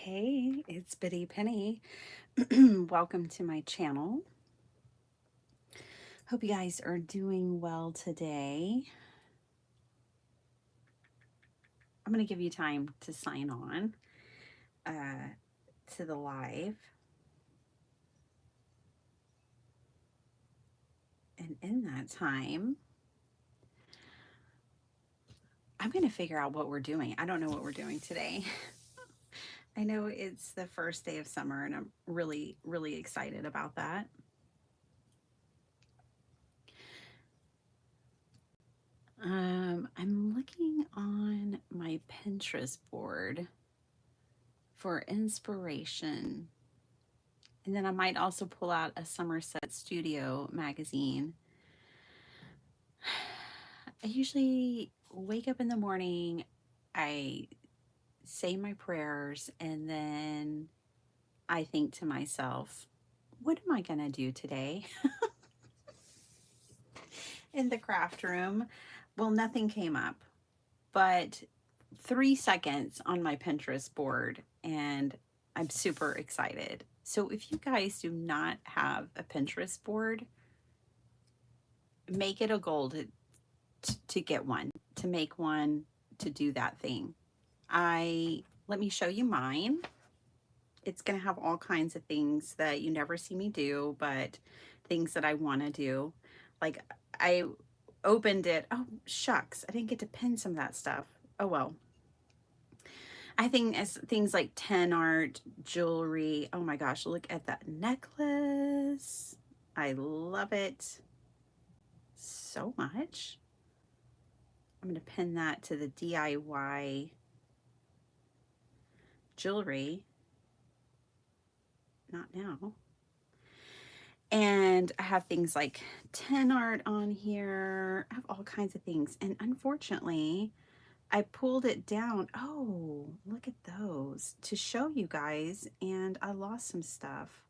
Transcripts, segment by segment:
Hey, it's Biddy Penny. Welcome to my channel. Hope you guys are doing well today. I'm going to give you time to sign on to the live. And in that time, I'm going to figure out what we're doing. I don't know what we're doing today. I know it's the first day of summer, and I'm really, really excited about that. I'm looking on my Pinterest board for inspiration. And then I might also pull out a Somerset Studio magazine. I usually wake up in the morning, I say my prayers, and then I think to myself, what am I going to do today in the craft room? Well, nothing came up, but 3 seconds on my Pinterest board, and I'm super excited. So if you guys do not have a Pinterest board, make it a goal to get one, to make one, to do that thing. Let me show you mine. It's going to have all kinds of things that you never see me do, but things that I want to do. Like I opened it. Oh, shucks. I didn't get to pin some of that stuff. Oh, well. I think as things like 10 art, jewelry. Oh my gosh, look at that necklace. I love it so much. I'm going to pin that to the DIY jewelry. Not now. And I have things like 10 art on here. I have all kinds of things. And unfortunately, I pulled it down. Oh, look at those to show you guys. And I lost some stuff.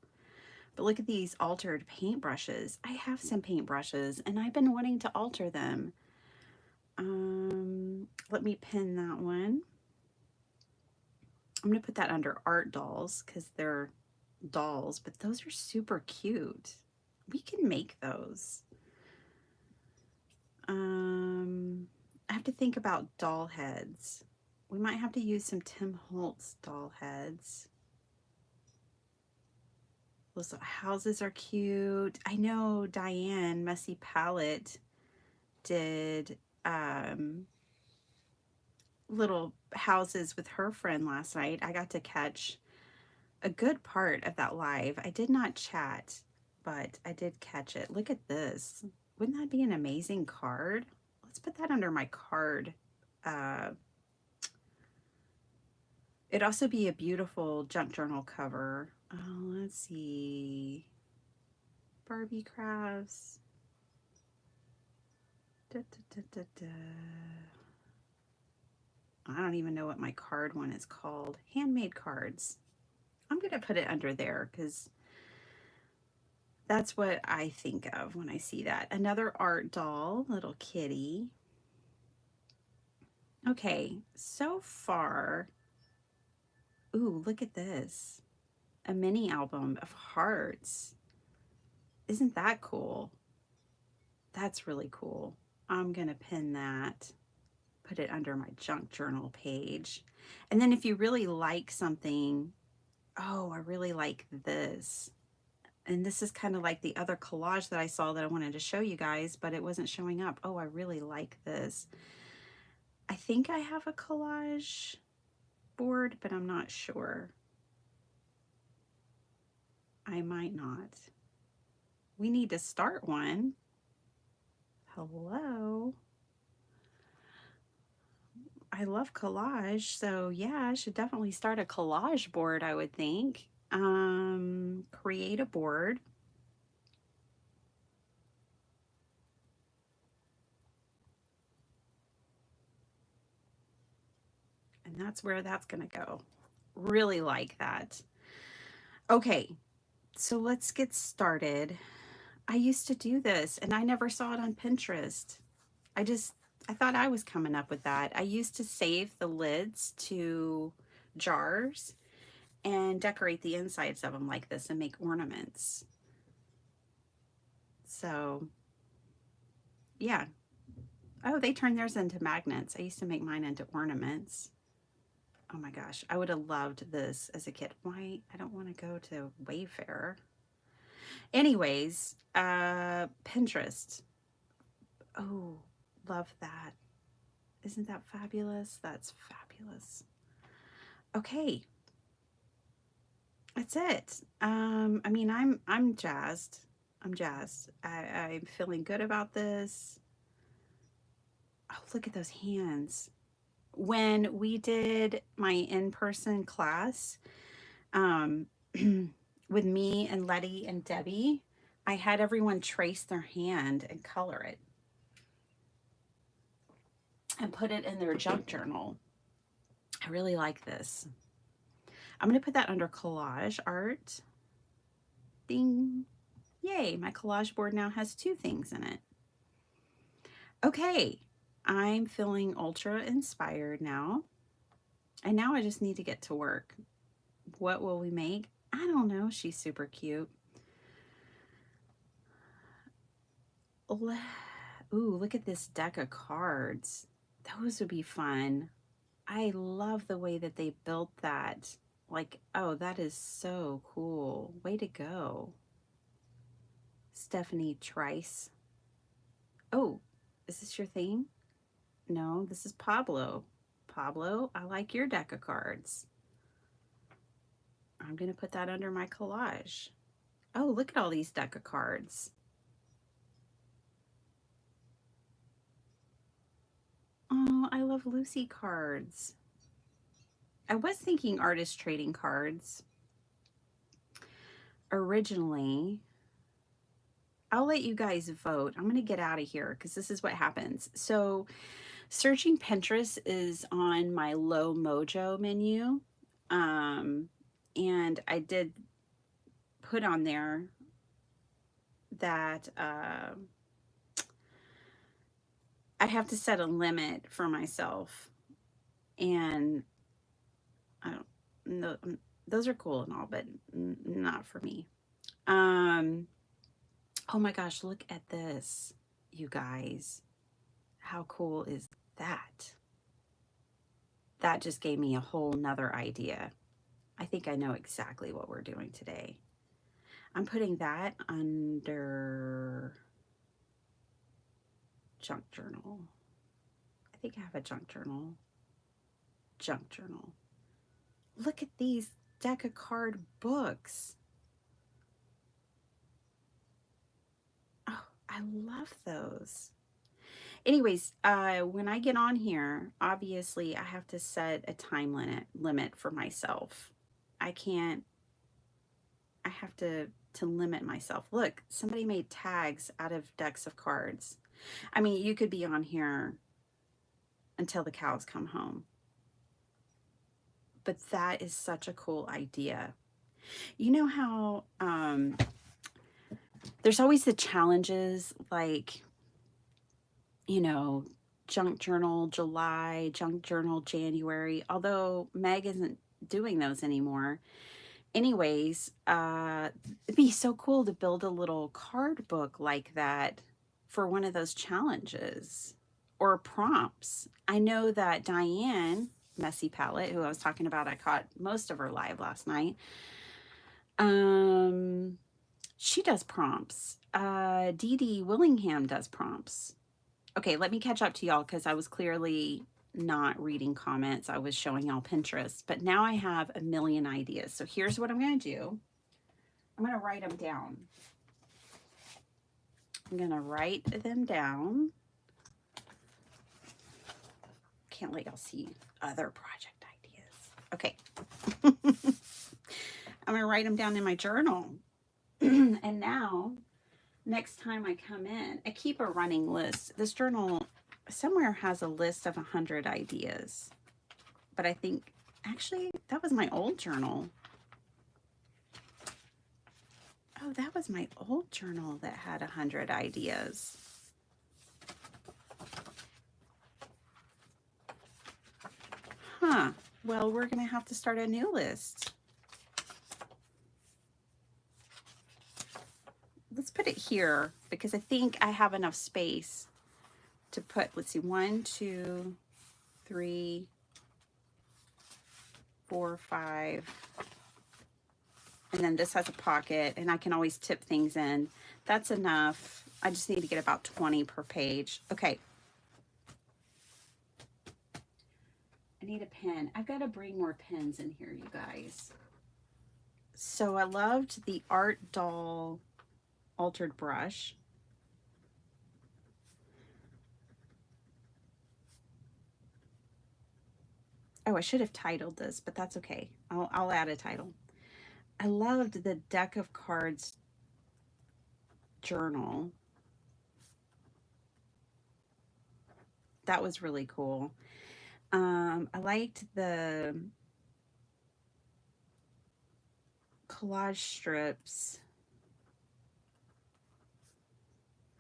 But look at these altered paintbrushes. I have some paintbrushes and I've been wanting to alter them. Let me pin that one. I'm going to put that under art dolls because they're dolls, but those are super cute. We can make those. I have to think about doll heads. We might have to use some Tim Holtz doll heads. Those houses are cute. I know Diane Messy Palette did little houses with her friend last night. I got to catch a good part of that live. I did not chat, but I did catch it. Look at this. Wouldn't that be an amazing card? Let's put that under my card. It'd also be a beautiful junk journal cover. Oh, let's see. Barbie crafts. Da, da, da, da, da. I don't even know what my card one is called. Handmade cards. I'm going to put it under there because that's what I think of when I see that. Another art doll, little kitty. Okay, so far, ooh, look at this. A mini album of hearts. Isn't that cool? That's really cool. I'm going to pin that, put it under my junk journal page. And then if you really like something, oh, I really like this. And this is kind of like the other collage that I saw that I wanted to show you guys, but it wasn't showing up. Oh, I really like this. I think I have a collage board, but I'm not sure. I might not. We need to start one. Hello. I love collage, so yeah, I should definitely start a collage board, I would think. Create a board. And that's where that's gonna go. Really like that. Okay, so let's get started. I used to do this and I never saw it on Pinterest. I thought I was coming up with that. I used to save the lids to jars and decorate the insides of them like this and make ornaments. So yeah. Oh, they turn theirs into magnets. I used to make mine into ornaments. Oh my gosh, I would have loved this as a kid. Why? I don't want to go to Wayfair. Anyways, Pinterest. Oh, love that. Isn't that fabulous? That's fabulous. Okay, that's it. I mean, I'm jazzed. I'm jazzed. I'm feeling good about this. Oh, look at those hands. When we did my in-person class, um, with me and Letty and Debbie, I had everyone trace their hand and color it and put it in their junk journal. I really like this. I'm going to put that under collage art. Ding. Yay, my collage board now has 2 things in it. Okay, I'm feeling ultra inspired now. And now I just need to get to work. What will we make? I don't know. She's super cute. Ooh, look at this deck of cards. Those would be fun. I love the way that they built that. Like, oh, that is so cool. Way to go. Stephanie Trice. Oh, is this your thing? No, this is Pablo. Pablo, I like your deck of cards. I'm going to put that under my collage. Oh, look at all these deck of cards. Oh, I love Lucy cards. I was thinking artist trading cards originally. I'll let you guys vote. I'm going to get out of here because this is what happens. So searching Pinterest is on my low mojo menu. And I did put on there that I have to set a limit for myself. And I don't know, those are cool and all, but not for me. Oh my gosh, look at this, you guys. How cool is that? That just gave me a whole nother idea. I think I know exactly what we're doing today. I'm putting that under junk journal. I think I have a junk journal. Junk journal. Look at these deck of card books. Oh, I love those. Anyways, when I get on here, obviously I have to set a time limit for myself. I can't, I have to limit myself. Look, somebody made tags out of decks of cards. I mean, you could be on here until the cows come home. But that is such a cool idea. You know how there's always the challenges like, you know, junk journal July, junk journal January, although Meg isn't doing those anymore. Anyways, it'd be so cool to build a little card book like that for one of those challenges or prompts. I know that Diane, Messy Palette, who I was talking about, I caught most of her live last night. She does prompts. Dee Dee Willingham does prompts. Okay, let me catch up to y'all because I was clearly not reading comments. I was showing y'all Pinterest, but now I have a million ideas. So here's what I'm going to do. I'm going to write them down. I'm going to write them down. Can't let y'all see other project ideas. Okay. I'm going to write them down in my journal. And now, next time I come in, I keep a running list. This journal somewhere has a list of 100 ideas. But I think, actually, that was my old journal. Oh, that was my old journal that had 100 ideas. Huh. Well, we're going to have to start a new list. put it here because I think I have enough space to put, let's see, 1, 2, 3, 4, 5. And then this has a pocket, and I can always tip things in. That's enough. I just need to get about 20 per page. Okay. I need a pen. I've got to bring more pens in here, you guys. So I loved the Art Doll altered brush. Oh, I should have titled this, but that's okay. I'll add a title. I loved the deck of cards journal. That was really cool. I liked the collage strips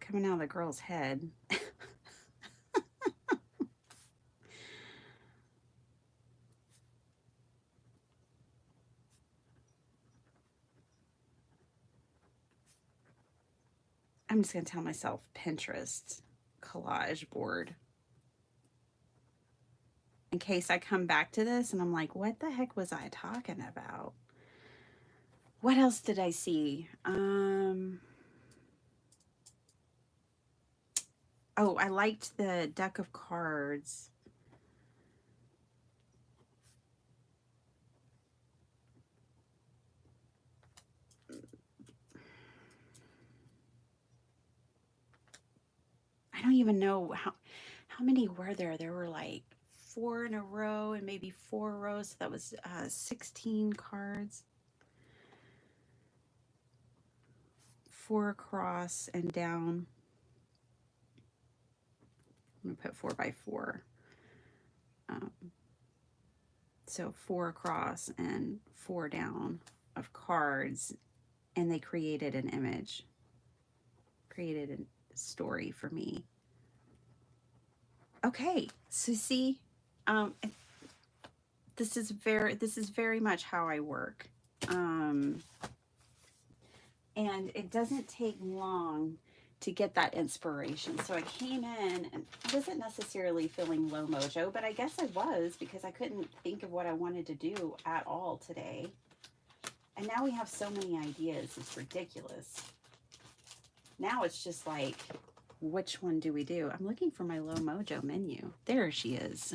coming out of the girl's head. I'm just going to tell myself Pinterest collage board. In case I come back to this and I'm like, what the heck was I talking about? What else did I see? Oh, I liked the deck of cards. I don't even know how many were there. There were like 4 in a row and maybe 4 rows. So that was 16 cards. 4 across and down. I'm going to put 4 by 4. So 4 across and 4 down of cards. And they created an image. Created a story for me. Okay, so see, this is very much how I work, and it doesn't take long to get that inspiration. So I came in and I wasn't necessarily feeling low mojo, but I guess I was because I couldn't think of what I wanted to do at all today. And now we have so many ideas, it's ridiculous. Now it's just like, which one do we do? I'm looking for my low mojo menu. There she is.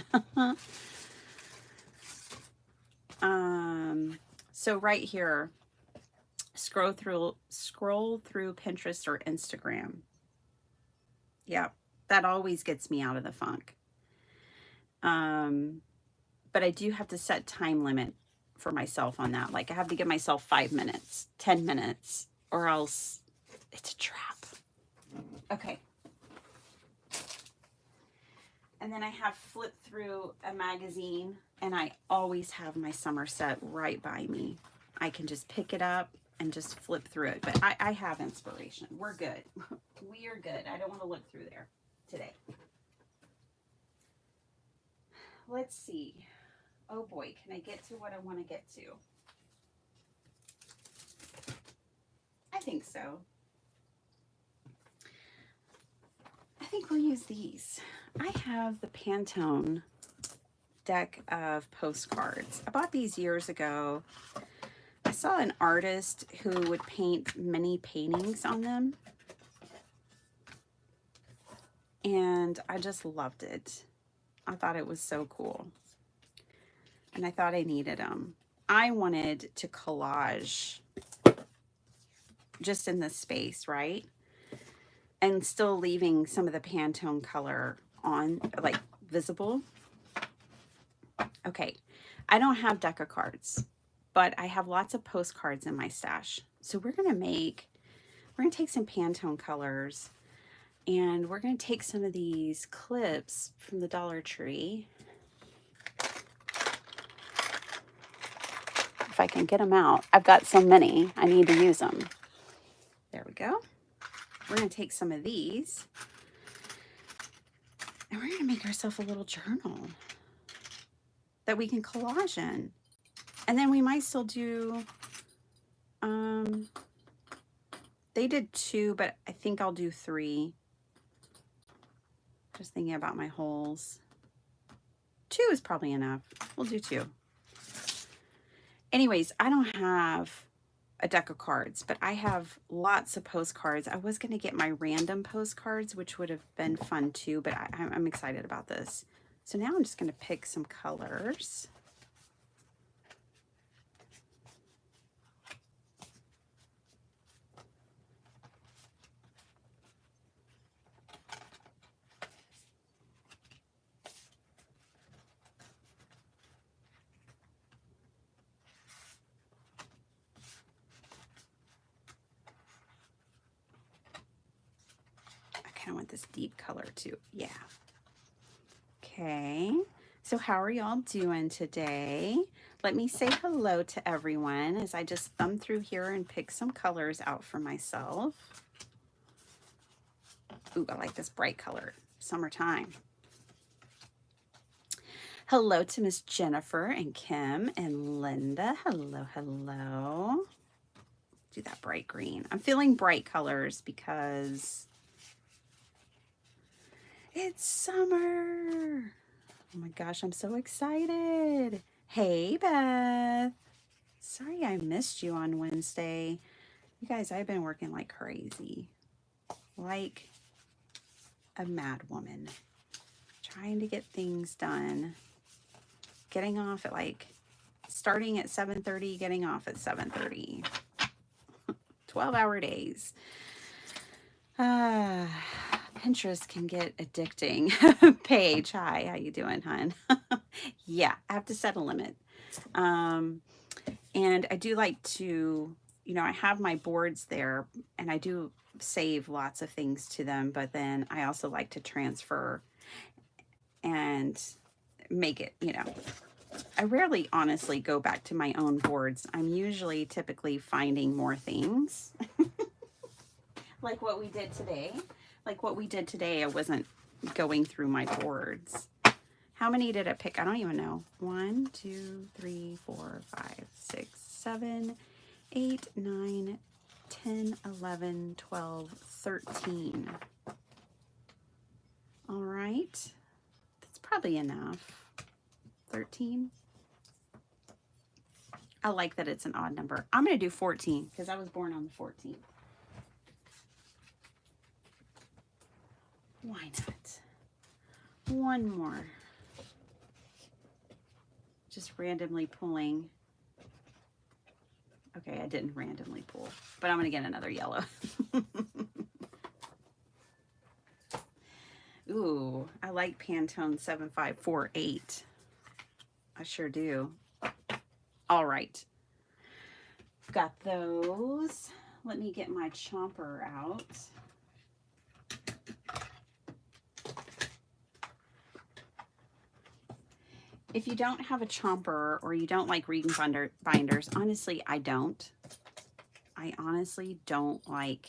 So right here, scroll through Pinterest or Instagram. Yeah, that always gets me out of the funk. But I do have to set time limit for myself on that. Like I have to give myself 5 minutes, 10 minutes, or else it's a trap. Okay. And then I have flipped through a magazine, and I always have my Somerset right by me. I can just pick it up and just flip through it. But I have inspiration. We're good. We are good. I don't want to look through there today. Let's see. Oh boy, can I get to what I want to get to? I think so. I think we'll use these. I have the Pantone deck of postcards. I bought these years ago. I saw an artist who would paint mini paintings on them, and I just loved it. I thought it was so cool, and I thought I needed them. I wanted to collage just in this space, right? And still leaving some of the Pantone color on, like, visible. Okay, I don't have deck of cards, but I have lots of postcards in my stash. So we're gonna take some Pantone colors, and we're gonna take some of these clips from the Dollar Tree. If I can get them out. I've got so many, I need to use them. There we go. We're gonna take some of these, and we're gonna make ourselves a little journal that we can collage in. And then we might still do They did 2, but I think I'll do 3. Just thinking about my holes. 2 is probably enough. We'll do 2. Anyways, I don't have a deck of cards, but I have lots of postcards. I was going to get my random postcards, which would have been fun too, but I'm excited about this. So now I'm just going to pick some colors. I want this deep color too. Yeah. Okay. So how are y'all doing today? Let me say hello to everyone as I just thumb through here and pick some colors out for myself. Ooh, I like this bright color. Summertime. Hello to Miss Jennifer and Kim and Linda. Hello, hello. Do that bright green. I'm feeling bright colors because it's summer. Oh my gosh, I'm so excited. Hey, Beth. Sorry I missed you on Wednesday. You guys, I've been working like crazy. Like a mad woman. Trying to get things done. Getting off at starting at 7:30, getting off at 7:30. 12-hour days. Pinterest can get addicting. Paige, hi, how you doing, hon? Yeah, I have to set a limit. And I do like to, I have my boards there and I do save lots of things to them, but then I also like to transfer and make it, I rarely honestly go back to my own boards. I'm usually typically finding more things. Like what we did today. I wasn't going through my boards. How many did I pick? I don't even know. 1, 2, 3, 4, 5, 6, 7, 8, 9, 10, 11, 12, 13. All right. That's probably enough. 13. I like that it's an odd number. I'm going to do 14 because I was born on the 14th. Why not? One more. Just randomly pulling. Okay, I didn't randomly pull, but I'm going to get another yellow. Ooh, I like Pantone 7548. I sure do. All right. Got those. Let me get my chomper out. If you don't have a chomper or you don't like reading binders, honestly, I don't. I honestly don't like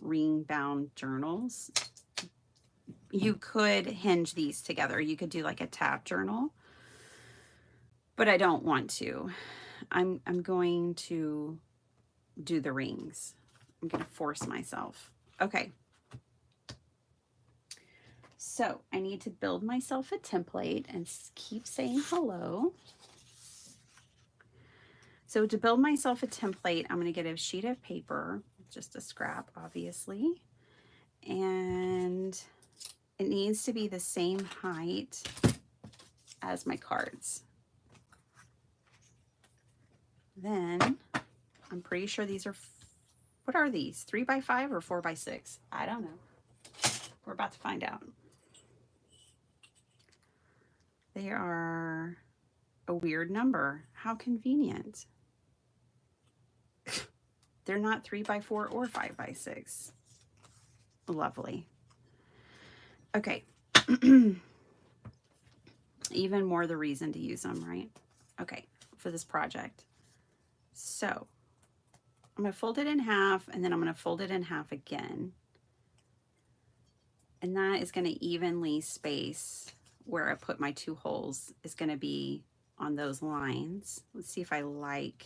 ring bound journals. You could hinge these together. You could do like a tab journal, but I don't want to. I'm going to do the rings. I'm going to force myself. Okay. So I need to build myself a template and keep saying hello. So to build myself a template, I'm going to get a sheet of paper, just a scrap, obviously. And it needs to be the same height as my cards. Then I'm pretty sure these are, what are these? 3x5 or 4x6? I don't know. We're about to find out. They are a weird number. How convenient. They're not 3x4 or 5x6. Lovely. Okay. Even more the reason to use them, right? Okay, for this project. So I'm going to fold it in half and then I'm going to fold it in half again. And that is going to evenly space where I put my 2 holes is going to be on those lines. Let's see if I like.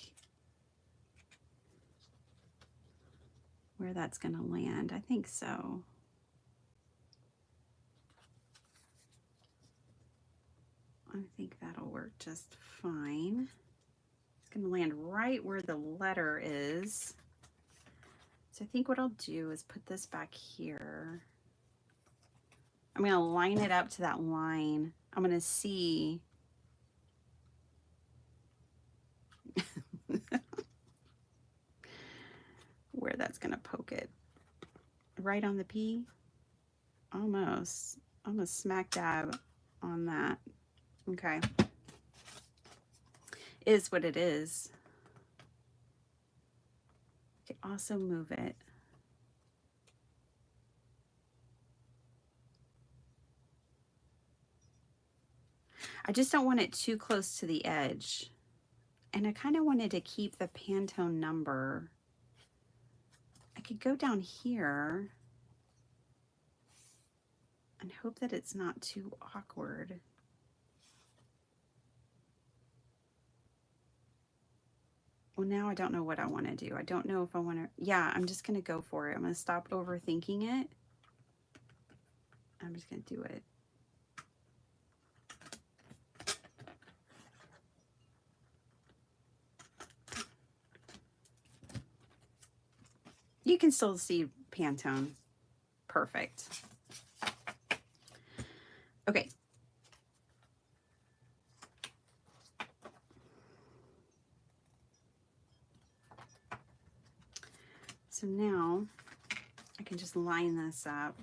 where that's going to land. I think so. I think that'll work just fine. It's going to land right where the letter is. So I think what I'll do is put this back here. I'm going to line it up to that line. I'm going to see where that's going to poke it. Right on the P? Almost. Almost smack dab on that. Okay. Is what it is. Okay, also move it. I just don't want it too close to the edge. And I kind of wanted to keep the Pantone number. I could go down here and hope that it's not too awkward. Well, now I don't know what I want to do. I don't know if I want to, yeah, I'm just going to go for it. I'm going to stop overthinking it. I'm just going to do it. You can still see Pantone. Perfect. Okay. So now I can just line this up.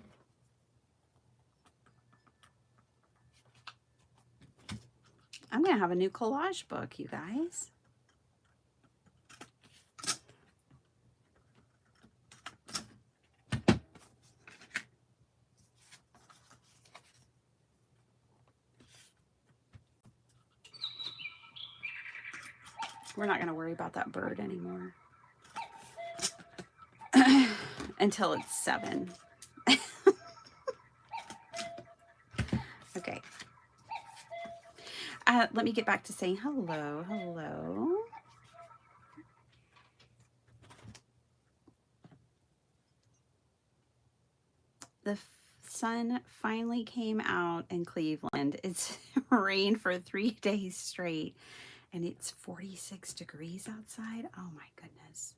I'm going to have a new collage book, you guys. We're not going to worry about that bird anymore until it's 7. Okay. Let me get back to saying hello. Hello. The sun finally came out in Cleveland. It's rained for 3 days straight, and it's 46 degrees outside. Oh my goodness.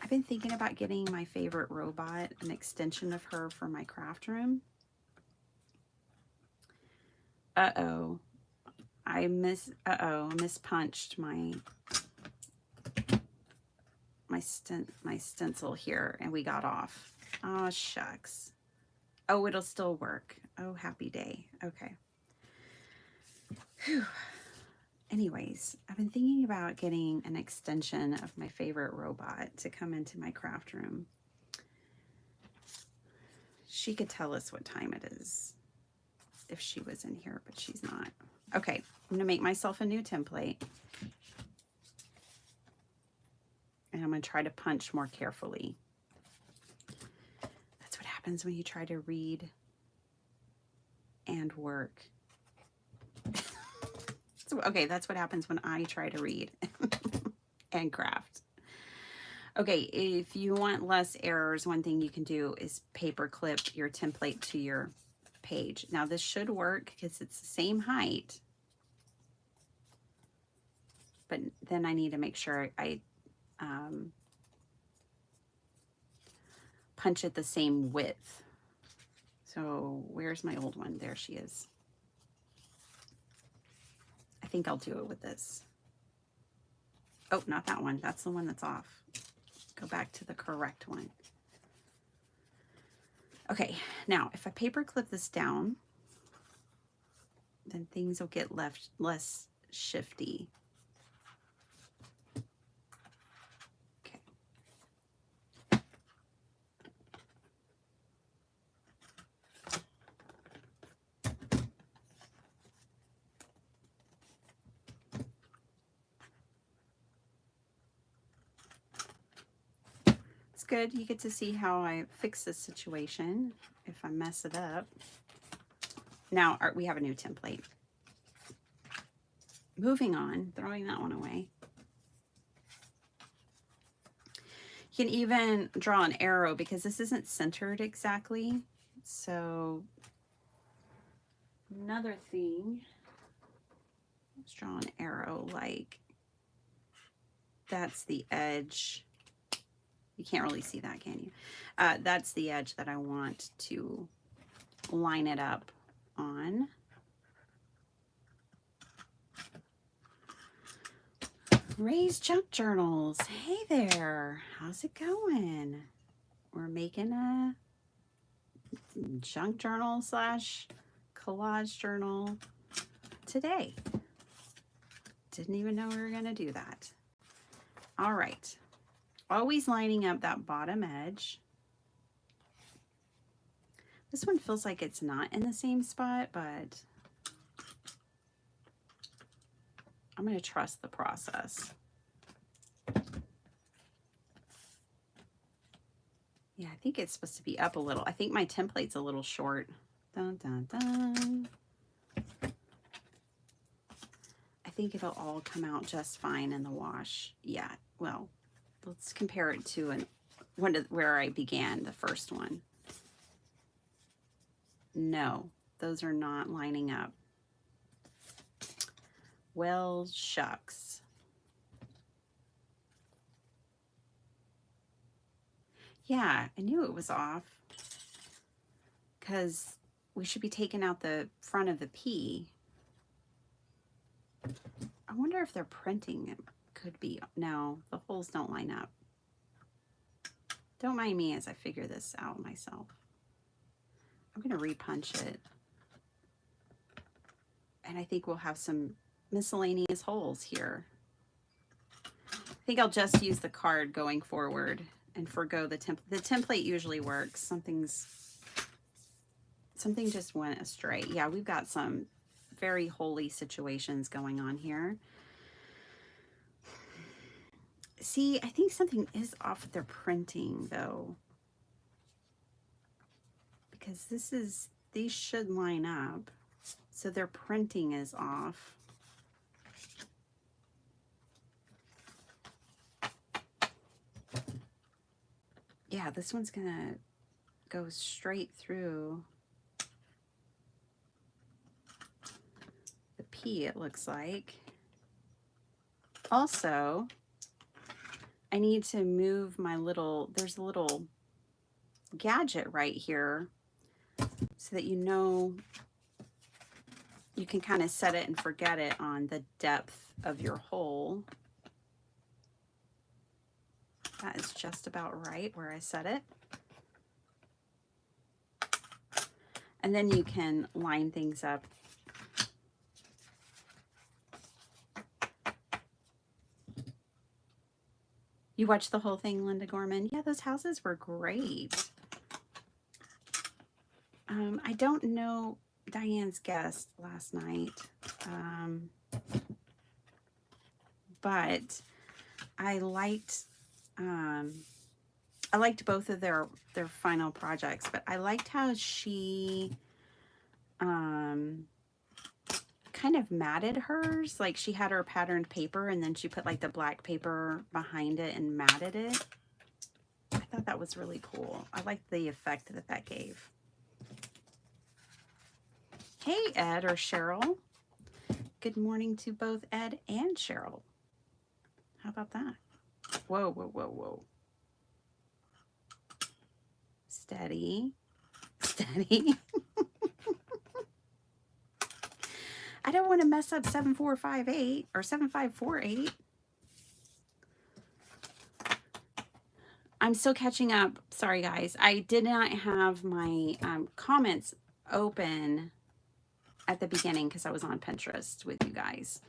I've been thinking about getting my favorite robot, an extension of her for my craft room. Uh-oh. I mispunched my stencil here, and we got off. Oh, shucks. Oh, it'll still work. Oh, happy day. Okay. Whew. Anyways, I've been thinking about getting an extension of my favorite robot to come into my craft room. She could tell us what time it is if she was in here, but she's not. Okay, I'm gonna make myself a new template. And I'm gonna try to punch more carefully. That's what happens when you try to read and work. Okay, that's what happens when I try to read and craft. Okay, if you want less errors, one thing you can do is paper clip your template to your page. Now this should work because it's the same height, but then I need to make sure I punch it the same width. So where's my old one? There she is. I think I'll do it with this. Oh, not that one. That's the one that's off. Go back to the correct one. Okay, now if I paper clip this down, then things will get less shifty. Okay. It's good. You get to see how I fix this situation if I mess it up. Now we have a new template. Moving on, throwing that one away. You can even draw an arrow because this isn't centered exactly. So another thing, let's draw an arrow like that's the edge. You can't really see that, can you? That's the edge that I want to line it up on. Ray's Junk Journals. Hey there. How's it going? We're making a junk journal slash collage journal today. Didn't even know we were going to do that. All right. Always lining up that bottom edge. This one feels like it's not in the same spot, but I'm going to trust the process. Yeah, I think it's supposed to be up a little. I think my template's a little short. Dun, dun, dun. I think it'll all come out just fine in the wash. Yeah, well, let's compare it to where I began, the first one. No, those are not lining up. Well, shucks. Yeah, I knew it was off because we should be taking out the front of the P. I wonder if they're printing it. Could be. No, the holes don't line up. Don't mind me as I figure this out myself. I'm going to repunch it. And I think we'll have some miscellaneous holes here. I think I'll just use the card going forward and forgo the template. The template usually works. Something just went astray. Yeah, we've got some very holy situations going on here. See, I think something is off with their printing though. Because these should line up. So their printing is off. Yeah, this one's gonna go straight through the P, it looks like. Also, I need to move my there's a little gadget right here so that you know you can kind of set it and forget it on the depth of your hole. That is just about right where I set it. And then you can line things up. You watched the whole thing, Linda Gorman? Yeah, those houses were great. I don't know Diane's guest last night, but I liked both of their final projects, but I liked how she kind of matted hers. Like she had her patterned paper and then she put like the black paper behind it and matted it. I thought that was really cool. I liked the effect that that gave. Hey, Ed or Cheryl. Good morning to both Ed and Cheryl. How about that? Whoa, whoa, whoa, whoa. Steady. Steady. I don't want to mess up 7458 or 7548. I'm still catching up. Sorry, guys. I did not have my comments open at the beginning because I was on Pinterest with you guys.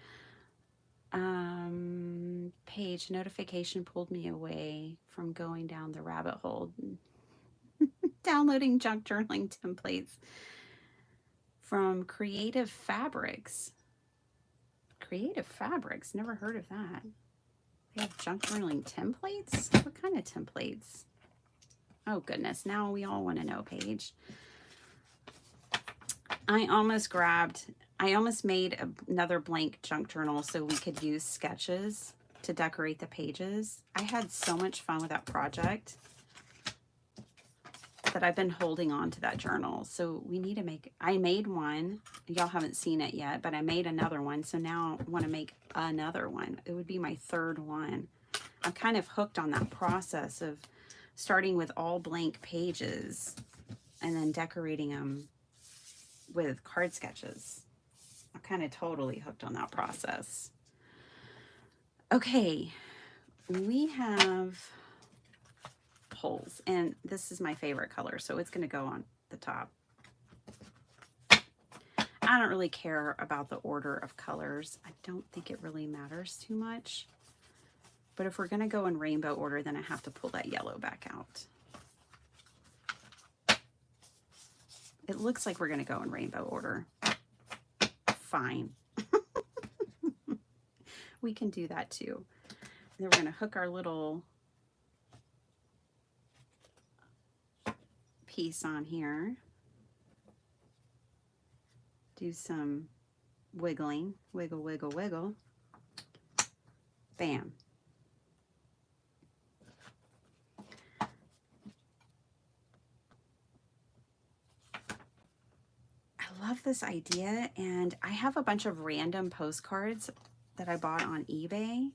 Page notification pulled me away from going down the rabbit hole. Downloading junk journaling templates from Creative Fabrics. Creative Fabrics? Never heard of that. They have junk journaling templates? What kind of templates? Oh goodness, now we all want to know, Paige. I almost made another blank junk journal so we could use sketches to decorate the pages. I had so much fun with that project that I've been holding on to that journal. So we need to make, I made one. Y'all haven't seen it yet, but I made another one. So now I want to make another one. It would be my third one. I'm kind of hooked on that process of starting with all blank pages and then decorating them with card sketches. I'm kind of totally hooked on that process. Okay, we have holes, and this is my favorite color, so it's going to go on the top. I don't really care about the order of colors. I don't think it really matters too much. But if we're going to go in rainbow order, then I have to pull that yellow back out. It looks like we're going to go in rainbow order. Fine. We can do that too. And then we're going to hook our little piece on here. Do some wiggling. Wiggle, wiggle, wiggle. Bam. I love this idea, and I have a bunch of random postcards that I bought on eBay.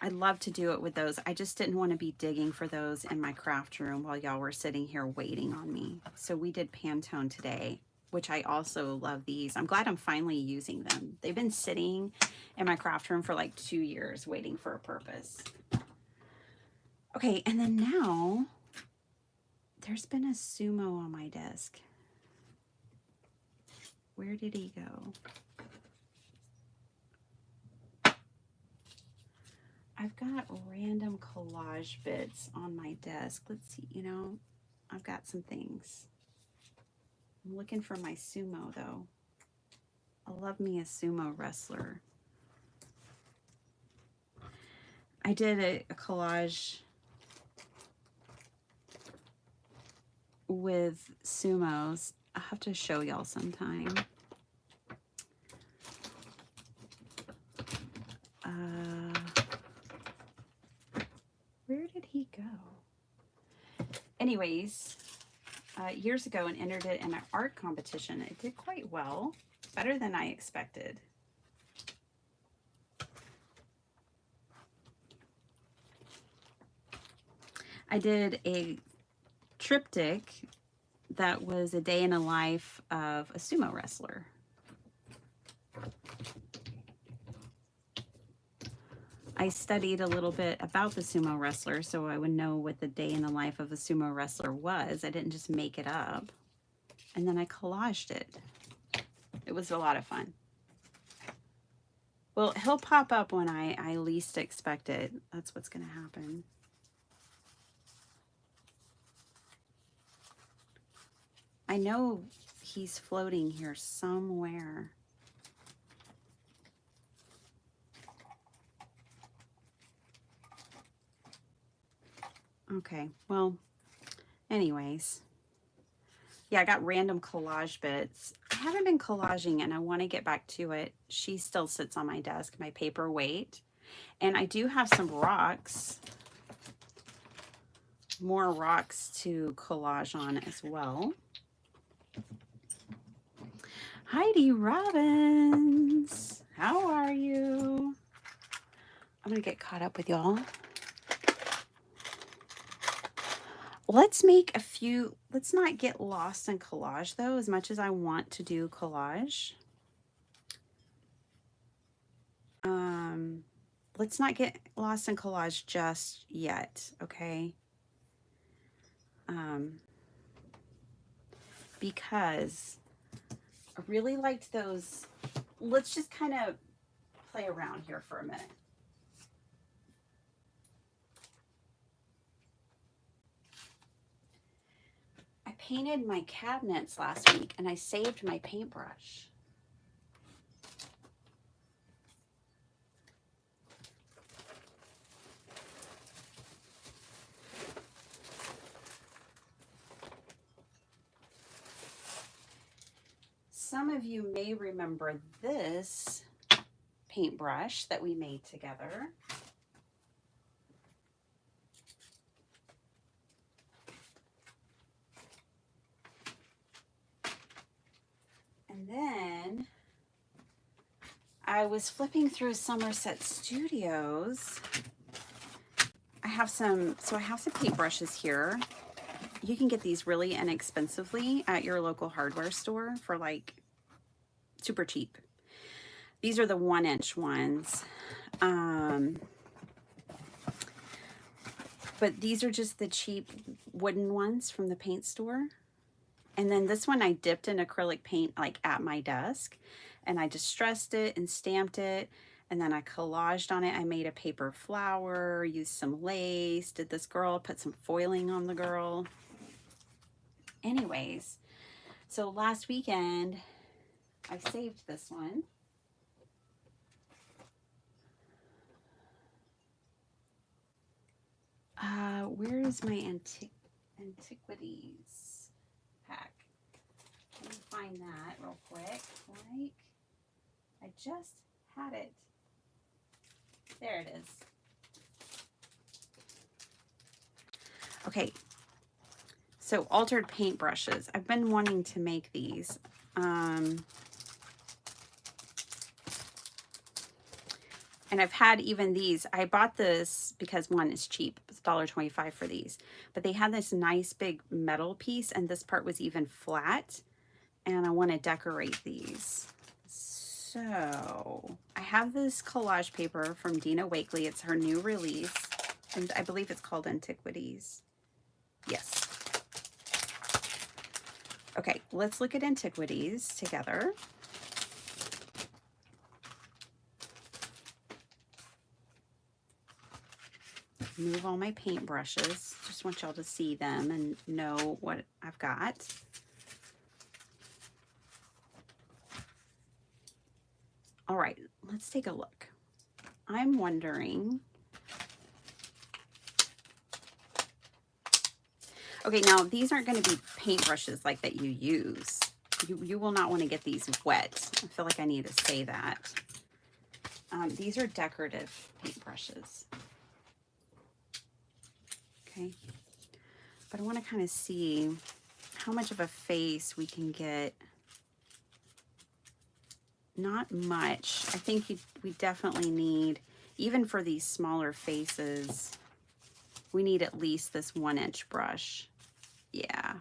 I'd love to do it with those. I just didn't want to be digging for those in my craft room while y'all were sitting here waiting on me. So we did Pantone today, which I also love these. I'm glad I'm finally using them. They've been sitting in my craft room for like 2 years waiting for a purpose. Okay, and then now there's been a sumo on my desk. Where did he go? I've got random collage bits on my desk. Let's see, you know, I've got some things. I'm looking for my sumo though. I love me a sumo wrestler. I did a collage with sumos. I'll have to show y'all sometime. Where did he go? Anyways, years ago and entered it in an art competition. It did quite well, better than I expected. I did a triptych that was a day in the life of a sumo wrestler. I studied a little bit about the sumo wrestler so I would know what the day in the life of a sumo wrestler was. I didn't just make it up. And then I collaged it. It was a lot of fun. Well, he'll pop up when I least expect it. That's what's going to happen. I know he's floating here somewhere. Okay, well, anyways. Yeah, I got random collage bits. I haven't been collaging and I want to get back to it. She still sits on my desk, my paperweight. And I do have some rocks. More rocks to collage on as well. Heidi Robbins, how are you? I'm going to get caught up with y'all. Let's make a few, let's not get lost in collage though, as much as I want to do collage. Let's not get lost in collage just yet, okay? Because I really liked those. Let's just kind of play around here for a minute. I painted my cabinets last week and I saved my paintbrush. Some of you may remember this paintbrush that we made together. And then I was flipping through Somerset Studios. I have some paintbrushes here. You can get these really inexpensively at your local hardware store for like super cheap. These are the 1-inch ones. But these are just the cheap wooden ones from the paint store. And then this one I dipped in acrylic paint like at my desk, and I distressed it and stamped it, and then I collaged on it. I made a paper flower, used some lace, did this girl, put some foiling on the girl. Anyways, so last weekend I saved this one. Where is my antiquities pack? Let me find that real quick. Like, I just had it. There it is. Okay. So altered paintbrushes. I've been wanting to make these. And I've had even these. I bought this because one is cheap. It's $1.25 for these. But they had this nice big metal piece, and this part was even flat. And I want to decorate these. So I have this collage paper from Dina Wakley. It's her new release. And I believe it's called Antiquities. Yes. Okay, let's look at Antiquities together. Move all my paintbrushes. Just want y'all to see them and know what I've got. All right, let's take a look. I'm wondering. Okay, now these aren't going to be paintbrushes like that you use. You will not want to get these wet. I feel like I need to say that. These are decorative paintbrushes. Okay, but I want to kind of see how much of a face we can get. Not much. I think we definitely need, even for these smaller faces, we need at least this 1-inch brush. Yeah.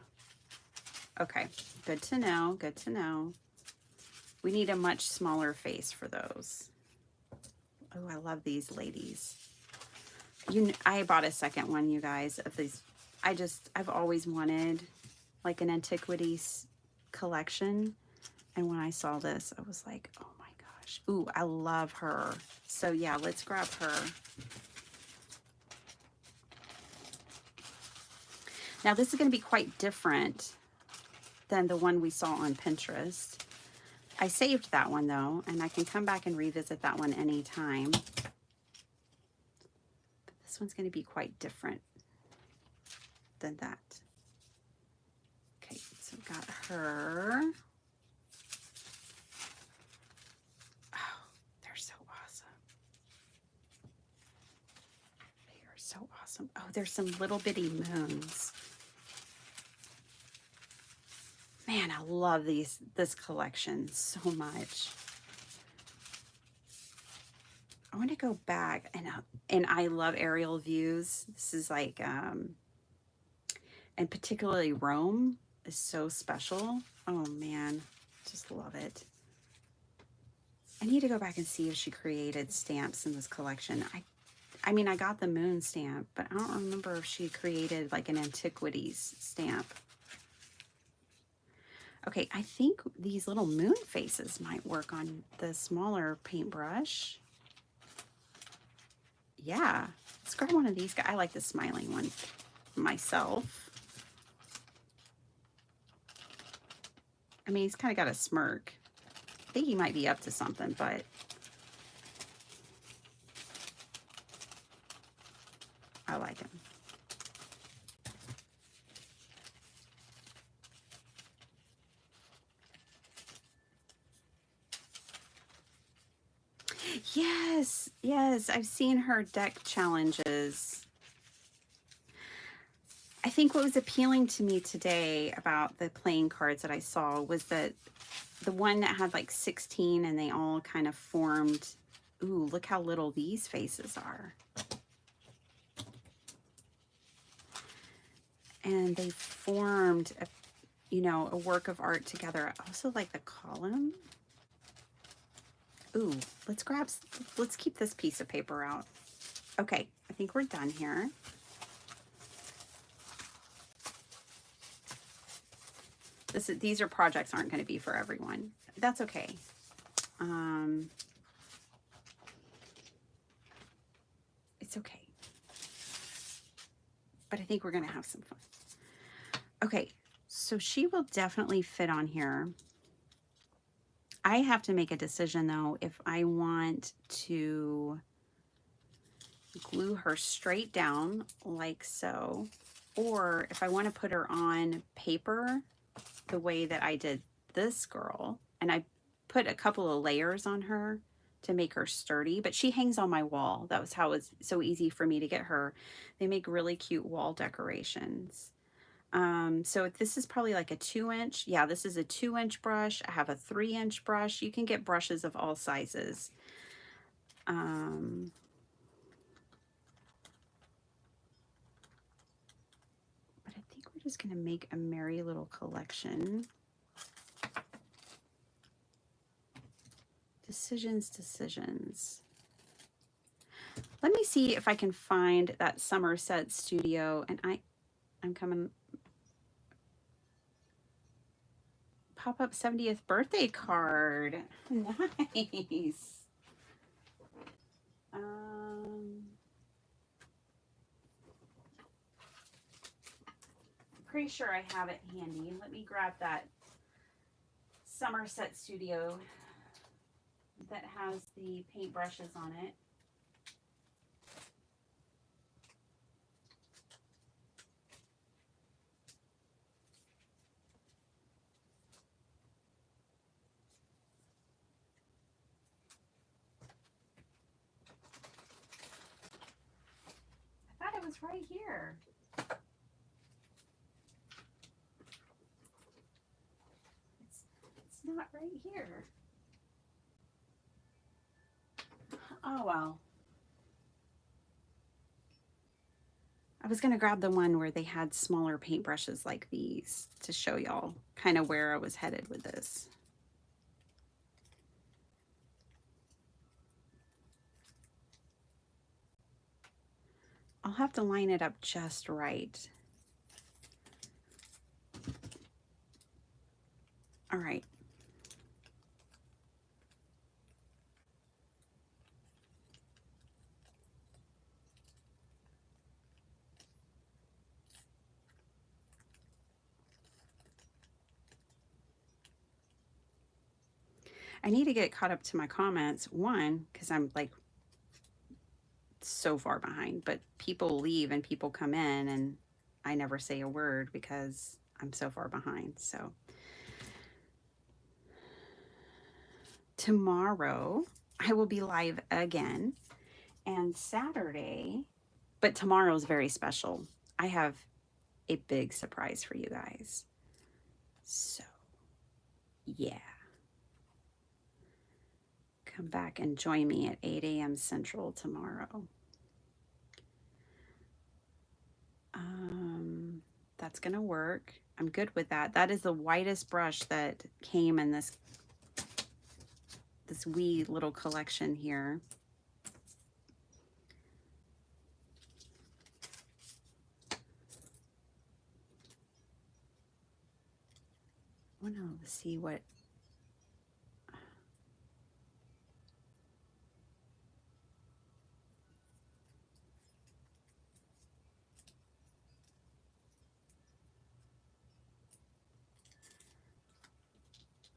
Okay, good to know, good to know. We need a much smaller face for those. Oh, I love these ladies. I bought a second one, you guys, of these. I've always wanted like an antiquities collection. And when I saw this, I was like, oh my gosh. Ooh, I love her. So yeah, let's grab her. Now this is going to be quite different than the one we saw on Pinterest. I saved that one though, and I can come back and revisit that one anytime. This one's going to be quite different than that. Okay, so I've got her. Oh, they're so awesome. They are so awesome. Oh, there's some little bitty moons. Man, I love this collection so much. I want to go back and I love aerial views. This is like and particularly Rome is so special. Oh man, just love it. I need to go back and see if she created stamps in this collection. I mean, I got the moon stamp, but I don't remember if she created like an antiquities stamp. Okay, I think these little moon faces might work on the smaller paintbrush. Yeah, let's grab one of these guys. I like the smiling one myself. I mean, he's kind of got a smirk. I think he might be up to something, but I like him. Yes, yes, I've seen her deck challenges. I think what was appealing to me today about the playing cards that I saw was that the one that had like 16 and they all kind of formed. Ooh, look how little these faces are. And they formed a, you know, a work of art together. I also like the column. Ooh, let's keep this piece of paper out. Okay, I think we're done here. These are projects aren't going to be for everyone. That's okay. It's okay. But I think we're going to have some fun. Okay, so she will definitely fit on here. I have to make a decision though if I want to glue her straight down like so, or if I want to put her on paper the way that I did this girl. And I put a couple of layers on her to make her sturdy, but she hangs on my wall. That was how it was so easy for me to get her. They make really cute wall decorations. So this is probably like a 2-inch. Yeah, this is a 2-inch brush. I have a 3-inch brush. You can get brushes of all sizes. But I think we're just going to make a merry little collection. Decisions. Let me see if I can find that Somerset Studio, and I'm coming. Pop-up 70th birthday card. Nice. Pretty sure I have it handy. Let me grab that Somerset Studio that has the paintbrushes on it. I thought it was right here. It's not right here. Oh well. I was gonna grab the one where they had smaller paintbrushes like these to show y'all kind of where I was headed with this. I'll have to line it up just right. All right. I need to get caught up to my comments. One, because I'm like so far behind, but people leave and people come in and I never say a word because I'm so far behind. So tomorrow I will be live again, and Saturday, but tomorrow's very special. I have a big surprise for you guys. So yeah. Come back and join me at 8 a.m. Central tomorrow. That's gonna work. I'm good with that. That is the whitest brush that came in this wee little collection here. I want to see what.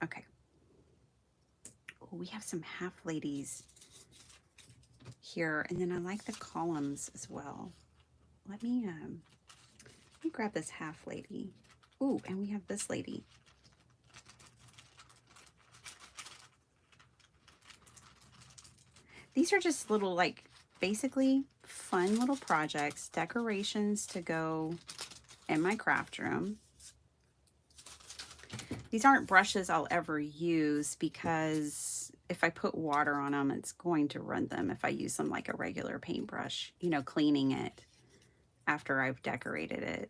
Okay. Oh, we have some half ladies here, and then I like the columns as well. Let me grab this half lady. Ooh, and we have this lady. these are just little, like, basically fun little projects, decorations to go in my craft room. These aren't brushes I'll ever use because if I put water on them, it's going to run them if I use them like a regular paintbrush, you know, cleaning it after I've decorated it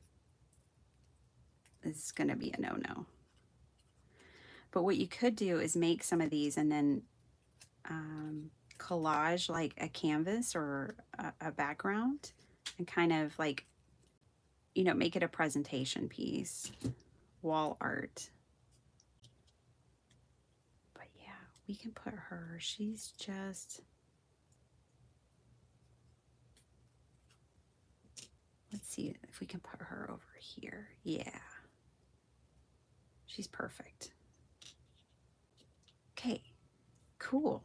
is going to be a no-no. But what you could do is make some of these and then collage like a canvas or a background and kind of like, you know, make it a presentation piece, wall art. But yeah, we can put her, she's just, let's see if we can put her over here. Yeah, she's perfect. Okay, cool.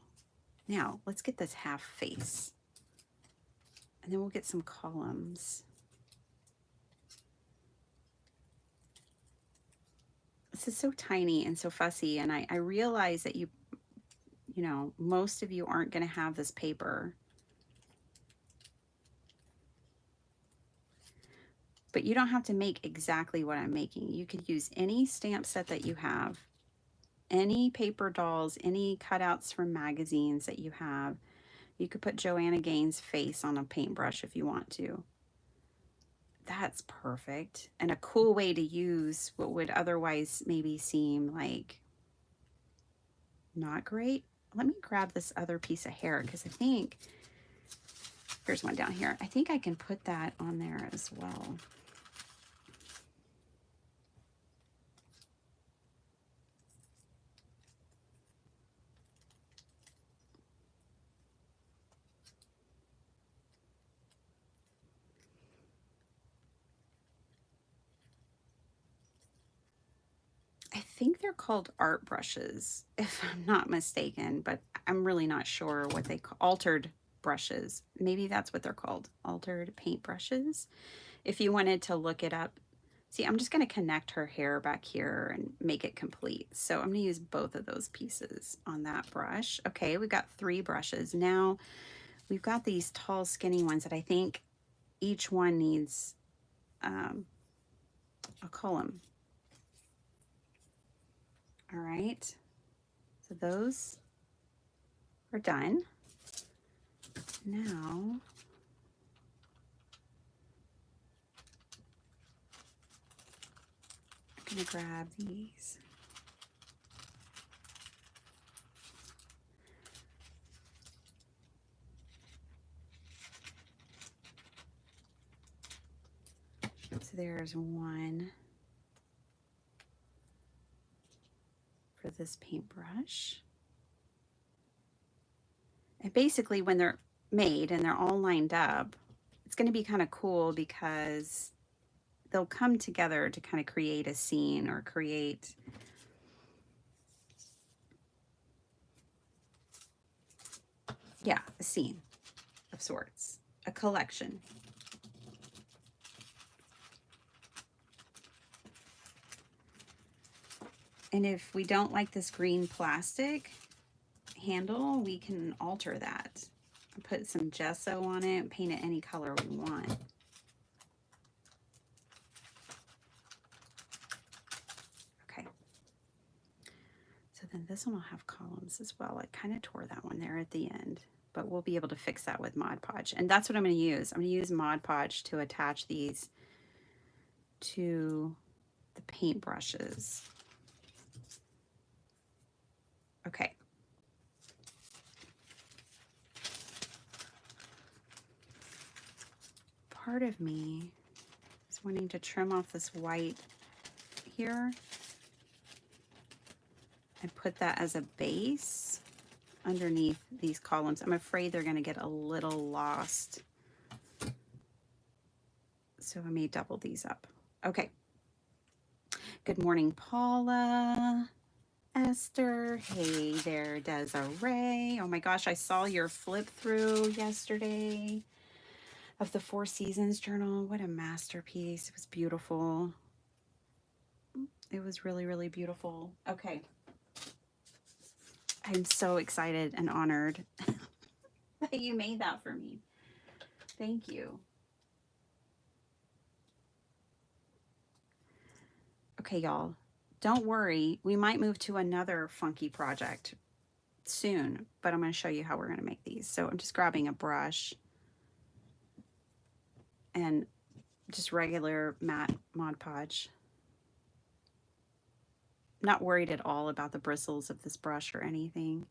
Now let's get this half face and then we'll get some columns. This is so tiny and so fussy, and I realize that you know, most of you aren't going to have this paper. But you don't have to make exactly what I'm making. You could use any stamp set that you have, any paper dolls, any cutouts from magazines that you have. You could put Joanna Gaines' face on a paintbrush if you want to. That's perfect. And a cool way to use what would otherwise maybe seem like not great. Let me grab this other piece of hair because I think, here's one down here. I think I can put that on there as well. I think they're called art brushes, if I'm not mistaken, but I'm really not sure what they call altered brushes. Maybe that's what they're called, altered paint brushes. If you wanted to look it up, see, I'm just going to connect her hair back here and make it complete. So I'm going to use both of those pieces on that brush. Okay, we've got 3 brushes. Now we've got these tall, skinny ones that I think each one needs a column. All right, so those are done. Now, I'm going to grab these. So there's one for this paintbrush. And basically when they're made and they're all lined up, it's going to be kind of cool because they'll come together to kind of create a scene or create a scene of sorts, a collection. And if we don't like this green plastic handle, we can alter that. Put some gesso on it and paint it any color we want. Okay. So then this one will have columns as well. I kind of tore that one there at the end, but we'll be able to fix that with Mod Podge. And that's what I'm going to use. I'm going to use Mod Podge to attach these to the paint brushes. Okay. Part of me is wanting to trim off this white here and put that as a base underneath these columns. I'm afraid they're going to get a little lost, so I may double these up. Okay. Good morning, Paula. Esther, hey there, Desiree. Oh my gosh, I saw your flip through yesterday of the Four Seasons journal. What a masterpiece. It was beautiful. It was really, really beautiful. Okay. I'm so excited and honored that you made that for me. Thank you. Okay, y'all, don't worry. We might move to another funky project soon, but I'm going to show you how we're going to make these. So I'm just grabbing a brush and just regular matte Mod Podge. Not worried at all about the bristles of this brush or anything.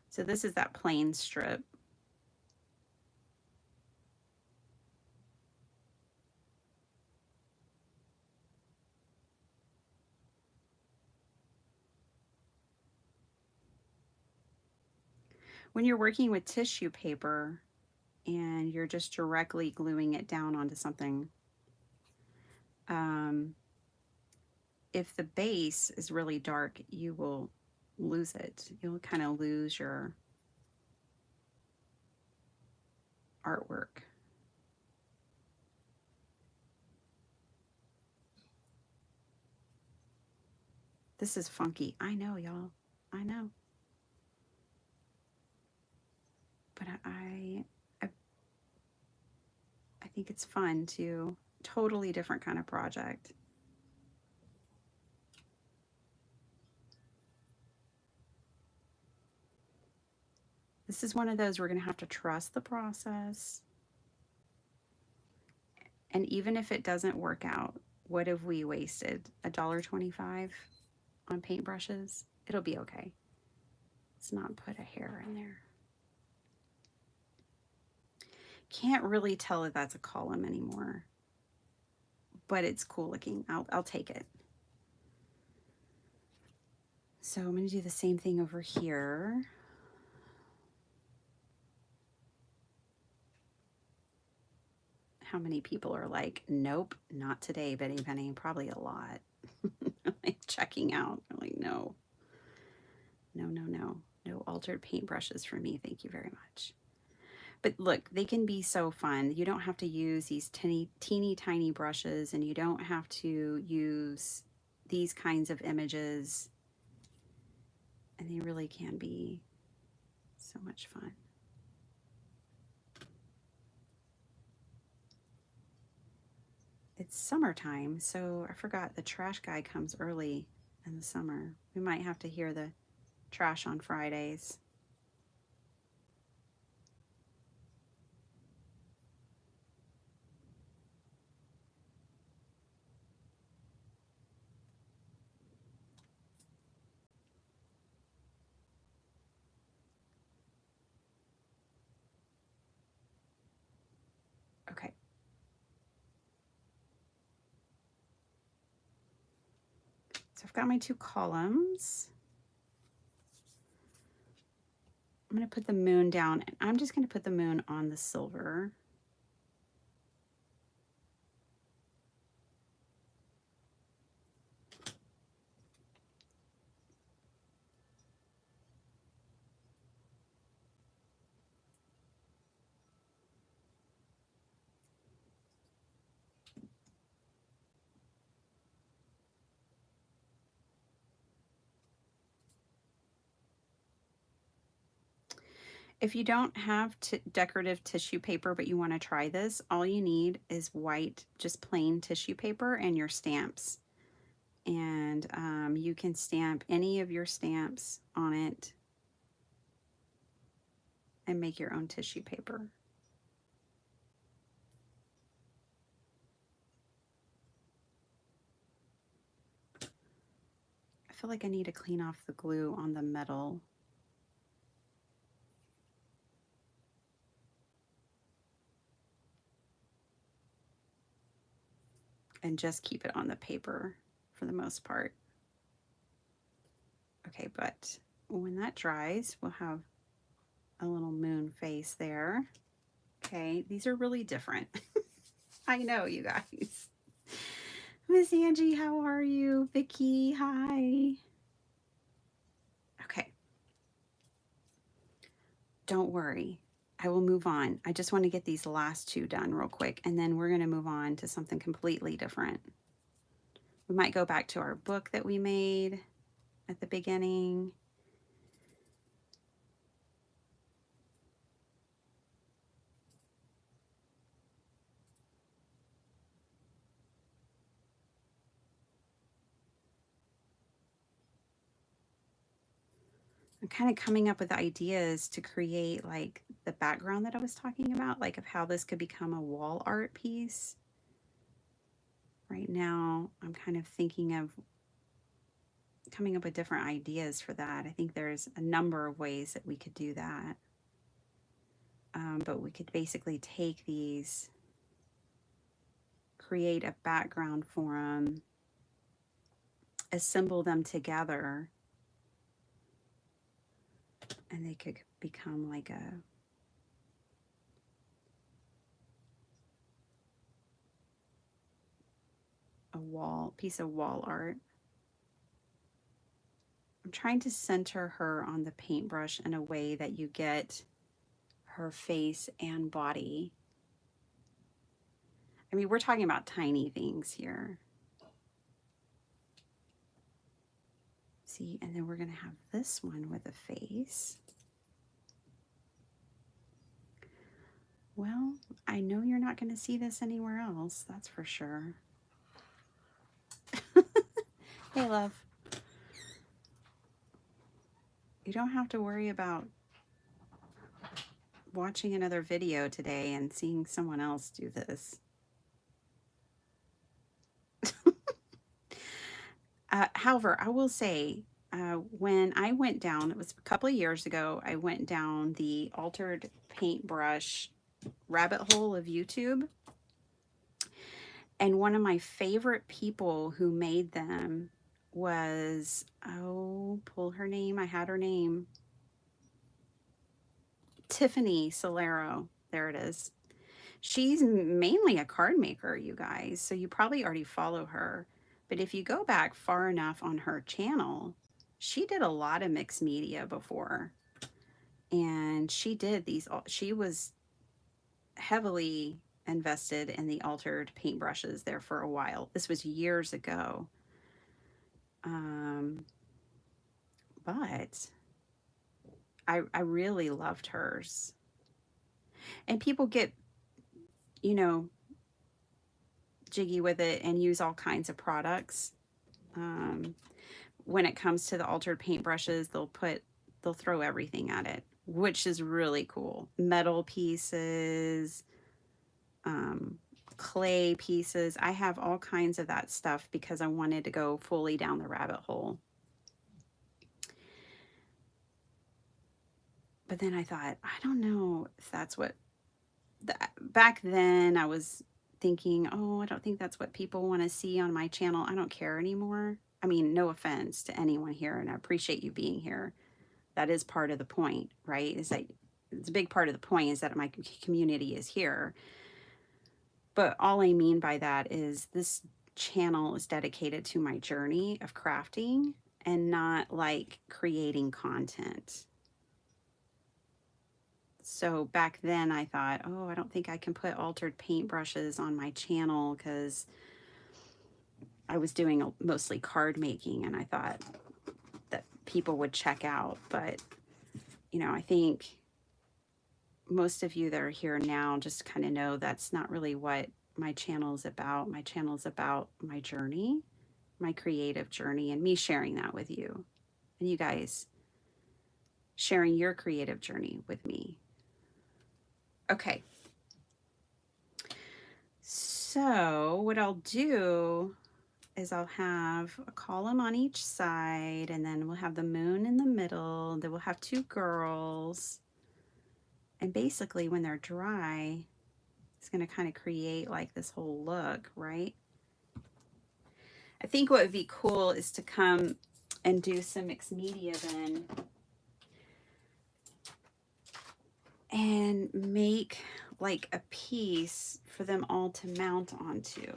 So this is that plain strip. When you're working with tissue paper and you're just directly gluing it down onto something, if the base is really dark, you will lose it. You'll kind of lose your artwork. This is funky. I know, y'all. I know. But I think it's fun to totally different kind of project. This is one of those we're going to have to trust the process. And even if it doesn't work out, what have we wasted? $1.25 on paintbrushes? It'll be okay. Let's not put a hair in there. Can't really tell if that's a column anymore, but it's cool looking. I'll take it. So I'm going to do the same thing over here. How many people are like, nope, not today, Betty Penny? Probably a lot. Like checking out. I'm like, no. No altered paintbrushes for me. Thank you very much. But look, they can be so fun. You don't have to use these teeny tiny brushes, and you don't have to use these kinds of images. And they really can be so much fun. It's summertime, so I forgot the trash guy comes early in the summer. We might have to hear the trash on Fridays. Okay. So I've got my two columns. I'm going to put the moon down, and I'm just going to put the moon on the silver. If you don't have decorative tissue paper, but you want to try this, all you need is white, just plain tissue paper and your stamps. And you can stamp any of your stamps on it and make your own tissue paper. I feel like I need to clean off the glue on the metal. And just keep it on the paper for the most part. Okay, but when that dries, we'll have a little moon face there. Okay, these are really different. I know, you guys. Miss Angie, how are you? Vicky, hi. Okay. Don't worry. I will move on. I just want to get these last two done real quick, and then we're going to move on to something completely different. We might go back to our book that we made at the beginning. I'm kind of coming up with ideas to create like the background that I was talking about, like of how this could become a wall art piece. Right now, I'm kind of thinking of coming up with different ideas for that. I think there's a number of ways that we could do that. But we could basically take these, create a background for them, assemble them together, and they could become like a wall, piece of wall art. I'm trying to center her on the paintbrush in a way that you get her face and body. I mean, we're talking about tiny things here. See, and then we're going to have this one with a face. Well, I know you're not going to see this anywhere else, that's for sure. Hey, love. You don't have to worry about watching another video today and seeing someone else do this. However, I will say, when I went down, it was a couple of years ago, I went down the altered paintbrush rabbit hole of YouTube. And one of my favorite people who made them was, oh, pull her name. I had her name. Tiffany Solero. There it is. She's mainly a card maker, you guys, so you probably already follow her. But if you go back far enough on her channel, she did a lot of mixed media before. And she did these, she was heavily invested in the altered paintbrushes there for a while. This was years ago. But I really loved hers. And people get, you know, jiggy with it and use all kinds of products. When it comes to the altered paintbrushes, they'll throw everything at it, which is really cool. Metal pieces, clay pieces. I have all kinds of that stuff because I wanted to go fully down the rabbit hole. But then I thought, I don't know if that's what, back then I was thinking, oh, I don't think that's what people want to see on my channel. I don't care anymore. I mean, no offense to anyone here, and I appreciate you being here. That is part of the point, right? Is that it's a big part of the point is that my community is here. But all I mean by that is this channel is dedicated to my journey of crafting and not like creating content. So back then I thought, oh, I don't think I can put altered paintbrushes on my channel because I was doing mostly card making and I thought that people would check out. But, you know, I think most of you that are here now just kind of know that's not really what my channel is about. My channel is about my journey, my creative journey, and me sharing that with you. And you guys sharing your creative journey with me. Okay. So what I'll do is I'll have a column on each side, and then we'll have the moon in the middle. Then we'll have two girls. And basically when they're dry, it's going to kind of create like this whole look, right? I think what would be cool is to come and do some mixed media then and make like a piece for them all to mount onto.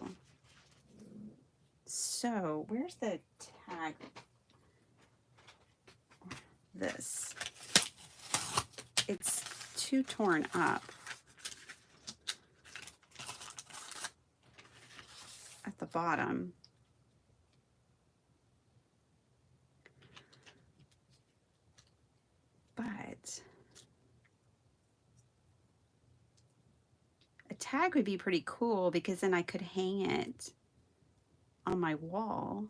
So where's the tag? This. It's too torn up at the bottom. But a tag would be pretty cool because then I could hang it on my wall.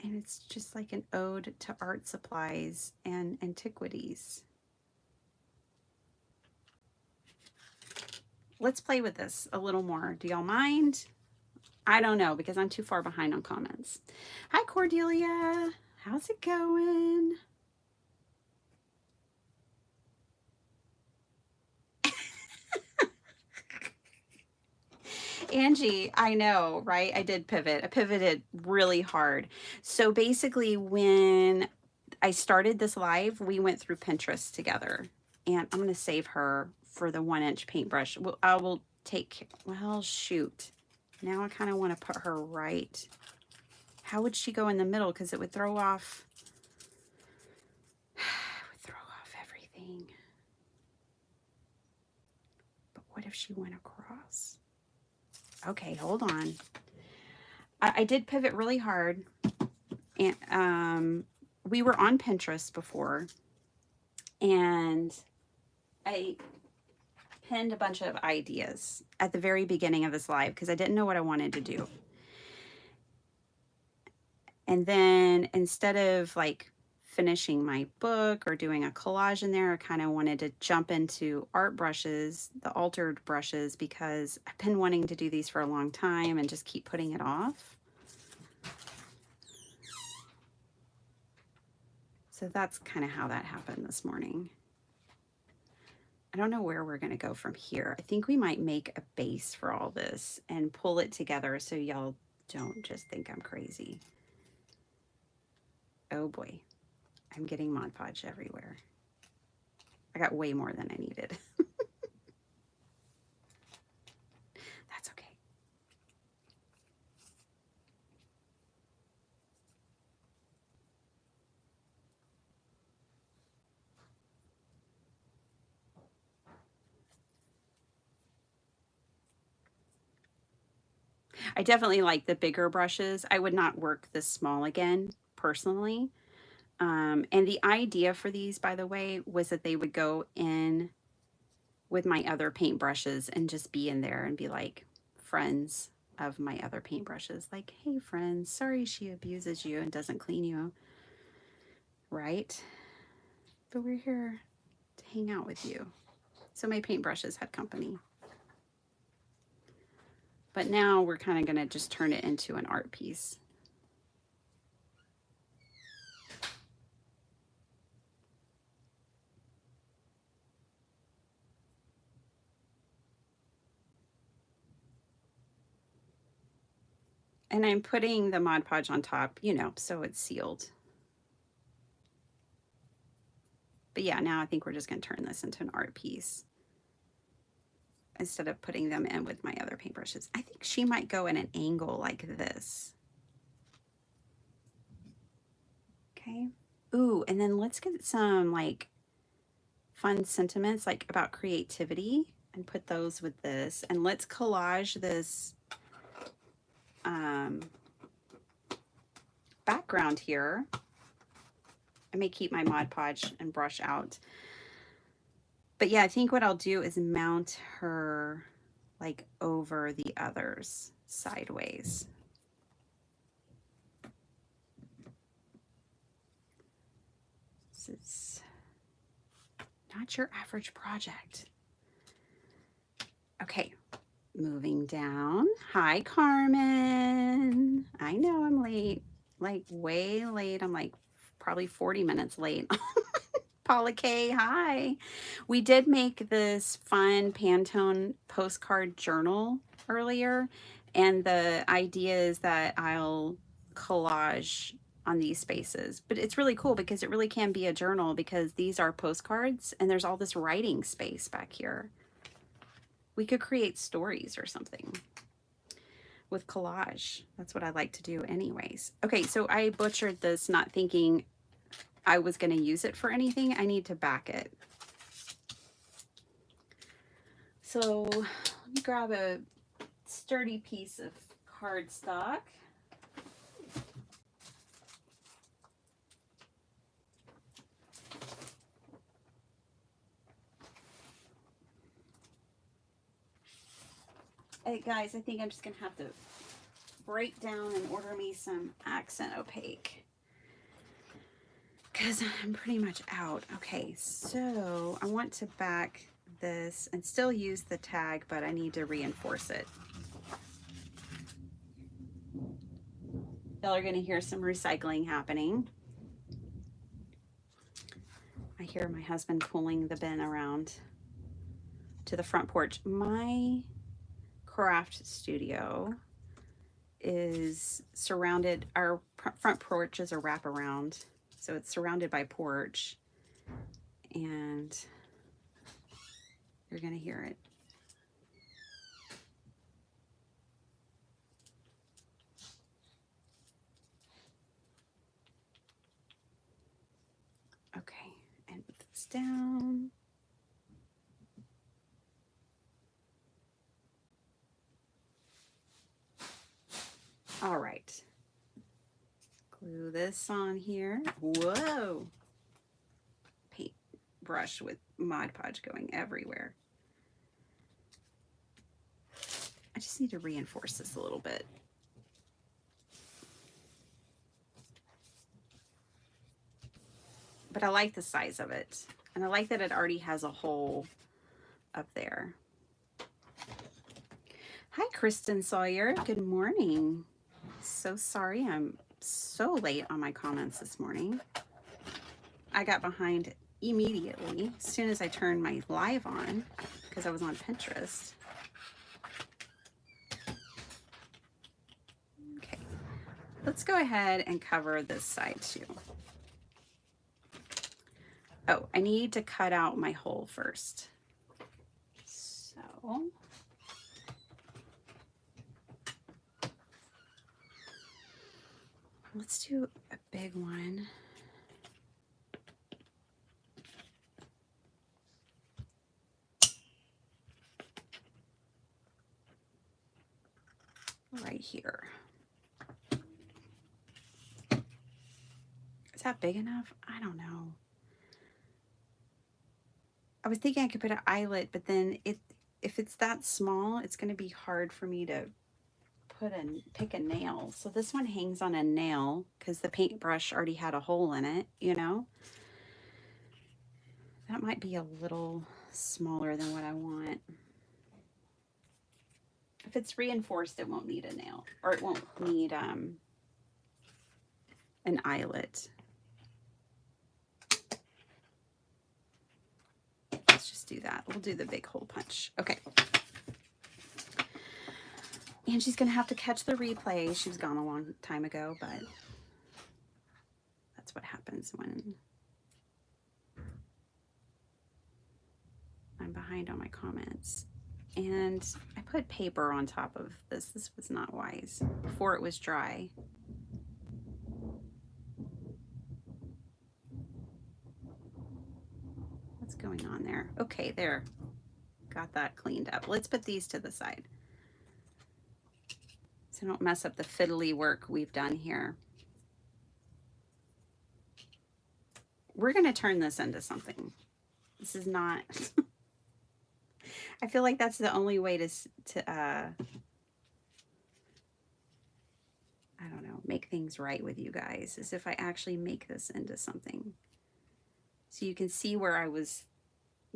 And it's just like an ode to art supplies and antiquities. Let's play with this a little more. Do y'all mind? I don't know because I'm too far behind on comments. Hi, Cordelia. How's it going? Angie, I know, right? I did pivot. I pivoted really hard. So basically, when I started this live, we went through Pinterest together. And I'm going to save her for the 1-inch paintbrush. I will take, well, shoot. Now I kind of want to put her right. How would she go in the middle? Because it would throw off, everything. But what if she went across? Okay, hold on. I did pivot really hard. And we were on Pinterest before. And I pinned a bunch of ideas at the very beginning of this live because I didn't know what I wanted to do. And then instead of like finishing my book or doing a collage in there, I kind of wanted to jump into art brushes, the altered brushes, because I've been wanting to do these for a long time and just keep putting it off. So that's kind of how that happened this morning. I don't know where we're going to go from here. I think we might make a base for all this and pull it together so y'all don't just think I'm crazy. Oh boy, I'm getting Mod Podge everywhere. I got way more than I needed. That's okay. I definitely like the bigger brushes. I would not work this small again, personally. And the idea for these, by the way, was that they would go in with my other paintbrushes and just be in there and be like friends of my other paintbrushes. Like, hey, friends, sorry she abuses you and doesn't clean you, right? But we're here to hang out with you. So my paintbrushes had company. But now we're kind of going to just turn it into an art piece. And I'm putting the Mod Podge on top, you know, so it's sealed. But yeah, now I think we're just going to turn this into an art piece instead of putting them in with my other paintbrushes. I think she might go in an angle like this. Okay. Ooh, and then let's get some like fun sentiments like about creativity and put those with this. And let's collage this background here. I may keep my Mod Podge and brush out. But yeah, I think what I'll do is mount her like over the others sideways. This is not your average project. Okay, moving down. Hi, Carmen. I know I'm late, like way late. I'm like probably 40 minutes late. Paula K, hi. We did make this fun Pantone postcard journal earlier, and the idea is that I'll collage on these spaces. But it's really cool because it really can be a journal because these are postcards and there's all this writing space back here. We could create stories or something. with collage. That's what I like to do anyways. Okay, so I butchered this not thinking I was going to use it for anything. I need to back it. So let me grab a sturdy piece of cardstock. Hey guys, I think I'm just going to have to break down and order me some accent opaque because I'm pretty much out. Okay, so I want to back this and still use the tag, but I need to reinforce it. Y'all are going to hear some recycling happening. I hear my husband pulling the bin around to the front porch. My craft studio is surrounded, our front porch is a wraparound, so it's surrounded by porch, and you're going to hear it. Okay, and move this down. All right. Glue this on here. Whoa. Paint brush with Mod Podge going everywhere. I just need to reinforce this a little bit. But I like the size of it. And I like that it already has a hole up there. Hi, Kristen Sawyer. Good morning. So sorry I'm so late on my comments this morning. I got behind immediately as soon as I turned my live on because I was on Pinterest. Okay, let's go ahead and cover this side too. Oh, I need to cut out my hole first. So let's do a big one. Right here. Is that big enough? I don't know. I was thinking I could put an eyelet, but then if it's that small, it's going to be hard for me to pick a nail. So this one hangs on a nail because the paintbrush already had a hole in it, you know? That might be a little smaller than what I want. If it's reinforced, it won't need a nail, or it won't need an eyelet. Let's just do that. We'll do the big hole punch. Okay. And she's going to have to catch the replay. She was gone a long time ago, but that's what happens when I'm behind on my comments. And I put paper on top of this. This was not wise before it was dry. What's going on there? Okay, there. Got that cleaned up. Let's put these to the side so don't mess up the fiddly work we've done here. We're going to turn this into something. This is not... I feel like that's the only way to I don't know, make things right with you guys, is if I actually make this into something. So you can see where I was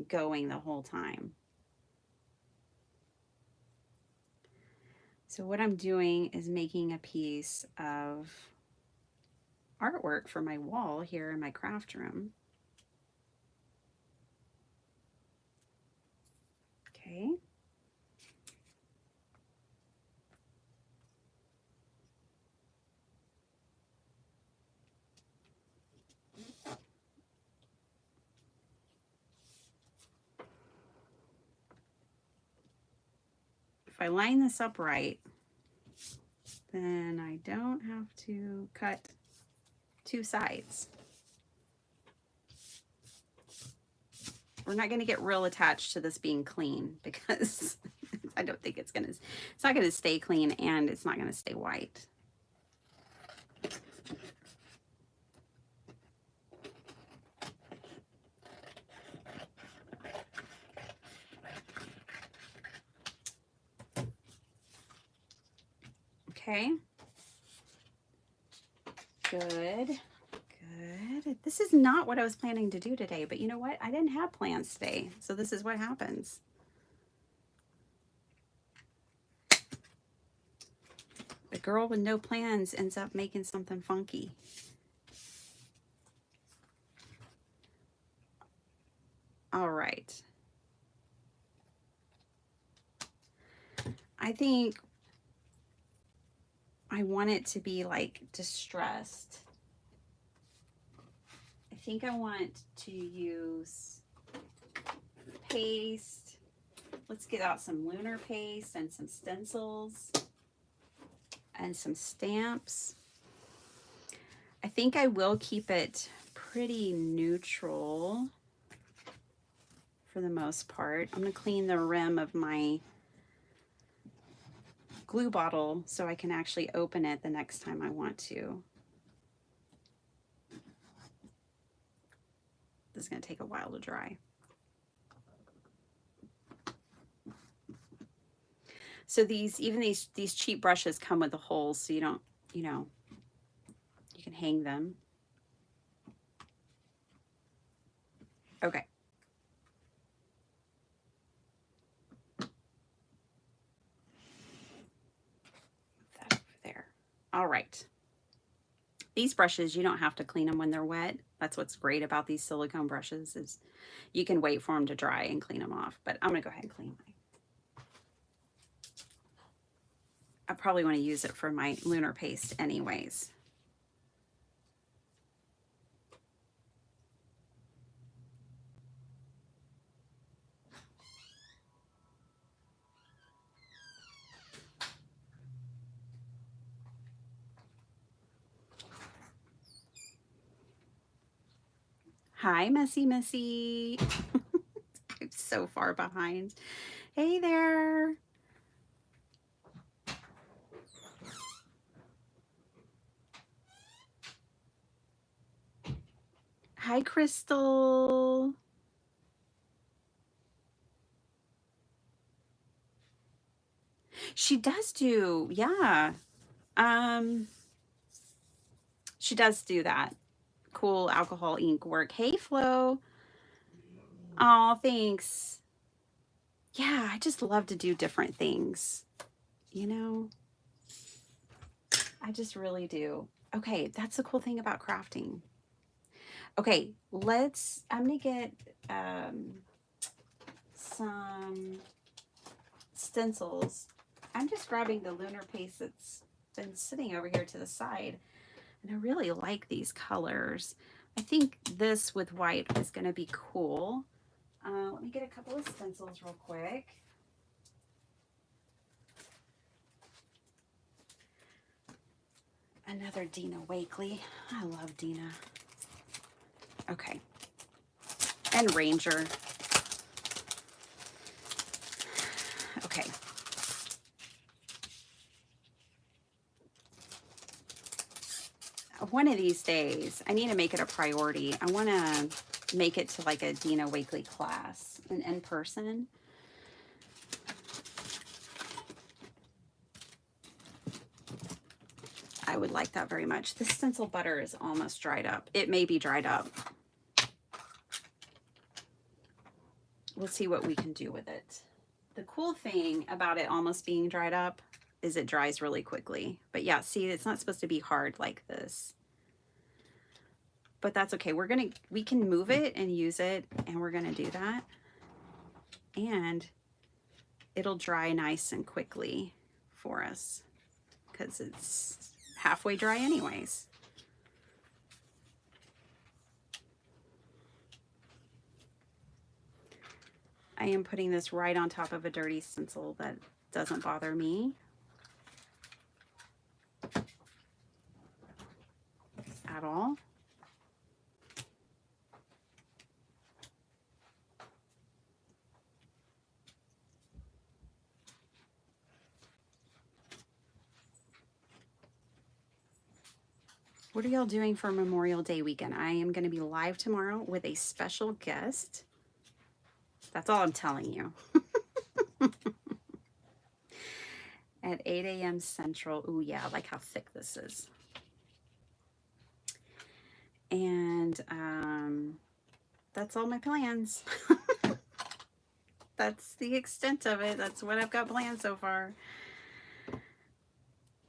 going the whole time. So what I'm doing is making a piece of artwork for my wall here in my craft room. Okay. If I line this up right, then I don't have to cut two sides. We're not going to get real attached to this being clean because I don't think it's not going to stay clean, and it's not going to stay white. Okay. Good. Good. This is not what I was planning to do today, but you know what? I didn't have plans today, so this is what happens. The girl with no plans ends up making something funky. All right. I think I want it to be like distressed. I think I want to use paste. Let's get out some lunar paste and some stencils and some stamps. I think I will keep it pretty neutral for the most part. I'm going to clean the rim of my glue bottle so I can actually open it the next time I want to. This is going to take a while to dry. So these cheap brushes come with the holes, so you don't, you know, you can hang them. Okay. That over there. All right. These brushes, you don't have to clean them when they're wet. That's what's great about these silicone brushes is you can wait for them to dry and clean them off. But I'm going to go ahead and clean mine. I probably want to use it for my lunar paste anyways. Hi, Messy Missy. I'm so far behind. Hey there. Hi, Crystal. She does do, yeah. She does do that. Cool alcohol ink work. Hey, Flo. Oh, thanks. Yeah, I just love to do different things. You know, I just really do. Okay, that's the cool thing about crafting. Okay, I'm gonna get some stencils. I'm just grabbing the lunar paste that's been sitting over here to the side, and I really like these colors. I think this with white is gonna be cool. Let me get a couple of stencils real quick. Another Dina Wakley. I love Dina. Okay. And Ranger. Okay. One of these days, I need to make it a priority. I want to make it to like a Dina Wakley class, an in-person. I would like that very much. This stencil butter is almost dried up. It may be dried up. We'll see what we can do with it. The cool thing about it almost being dried up is it dries really quickly. But yeah, see, it's not supposed to be hard like this. But that's okay. We can move it and use it, and we're gonna do that. And it'll dry nice and quickly for us because it's halfway dry anyways. I am putting this right on top of a dirty stencil that doesn't bother me. at all. What are y'all doing for Memorial Day weekend? I am going to be live tomorrow with a special guest. That's all I'm telling you. At 8 a.m. Central. Ooh, yeah, I like how thick this is. And that's all my plans. That's the extent of it. That's what I've got planned so far.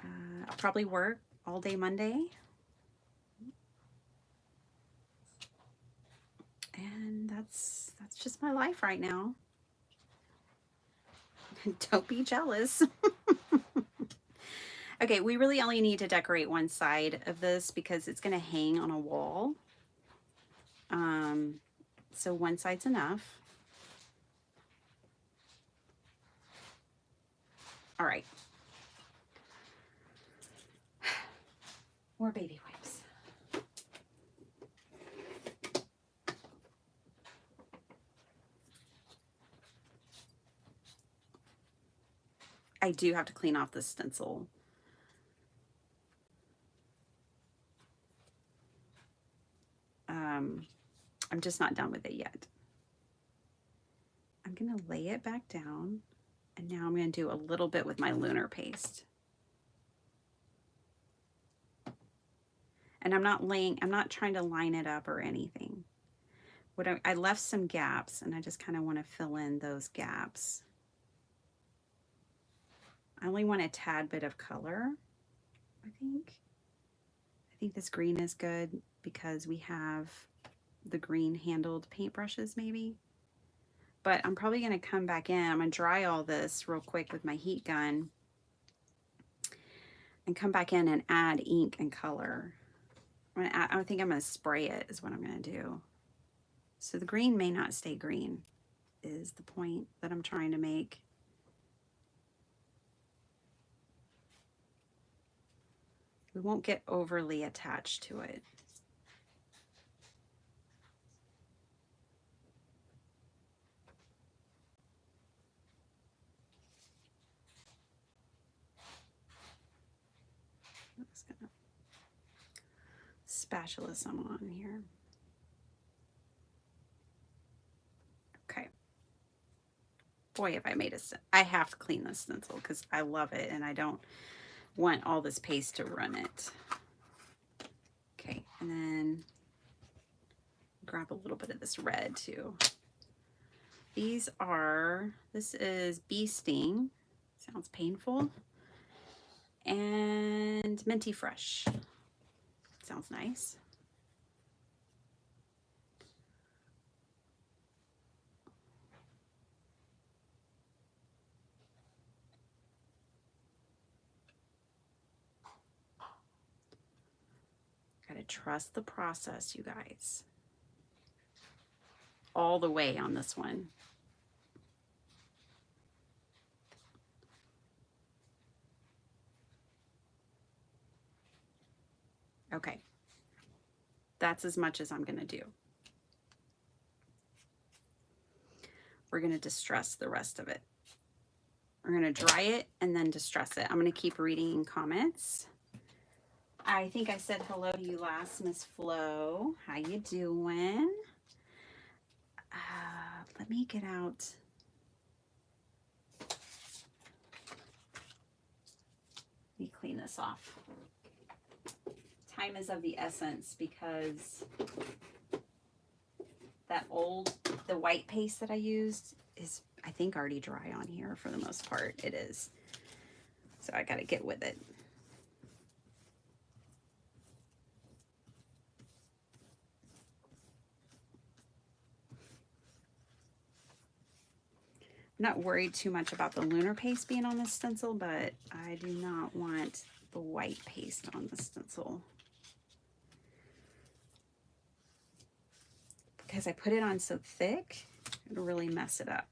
I'll probably work all day Monday. And that's just my life right now. Don't be jealous. Okay, we really only need to decorate one side of this because it's going to hang on a wall. So one side's enough. All right. More baby wipes. I do have to clean off this stencil. I'm just not done with it yet. I'm going to lay it back down, and now I'm going to do a little bit with my lunar paste. And I'm not trying to line it up or anything. I left some gaps, and I just kind of want to fill in those gaps. I only want a tad bit of color, I think. I think this green is good because we have the green handled paintbrushes maybe. But I'm probably going to come back in. I'm going to dry all this real quick with my heat gun and come back in and add ink and color. I think I'm going to spray it is what I'm going to do. So the green may not stay green is the point that I'm trying to make. We won't get overly attached to it. I'm just gonna spatula some on here. Okay. Boy, if I made I have to clean this stencil because I love it and I don't want all this paste to run it. Okay, and then grab a little bit of this red too. This is Bee Sting, sounds painful, and Minty Fresh, sounds nice. Gotta trust the process, you guys. All the way on this one. Okay. That's as much as I'm gonna do. We're gonna distress the rest of it. We're gonna dry it and then distress it. I'm gonna keep reading comments. I think I said hello to you last, Miss Flo. How you doing? Let me get out. Let me clean this off. Time is of the essence because the white paste that I used is, I think, already dry on here for the most part. It is. So I got to get with it. I'm not worried too much about the lunar paste being on this stencil, but I do not want the white paste on the stencil. Because I put it on so thick, it'll really mess it up.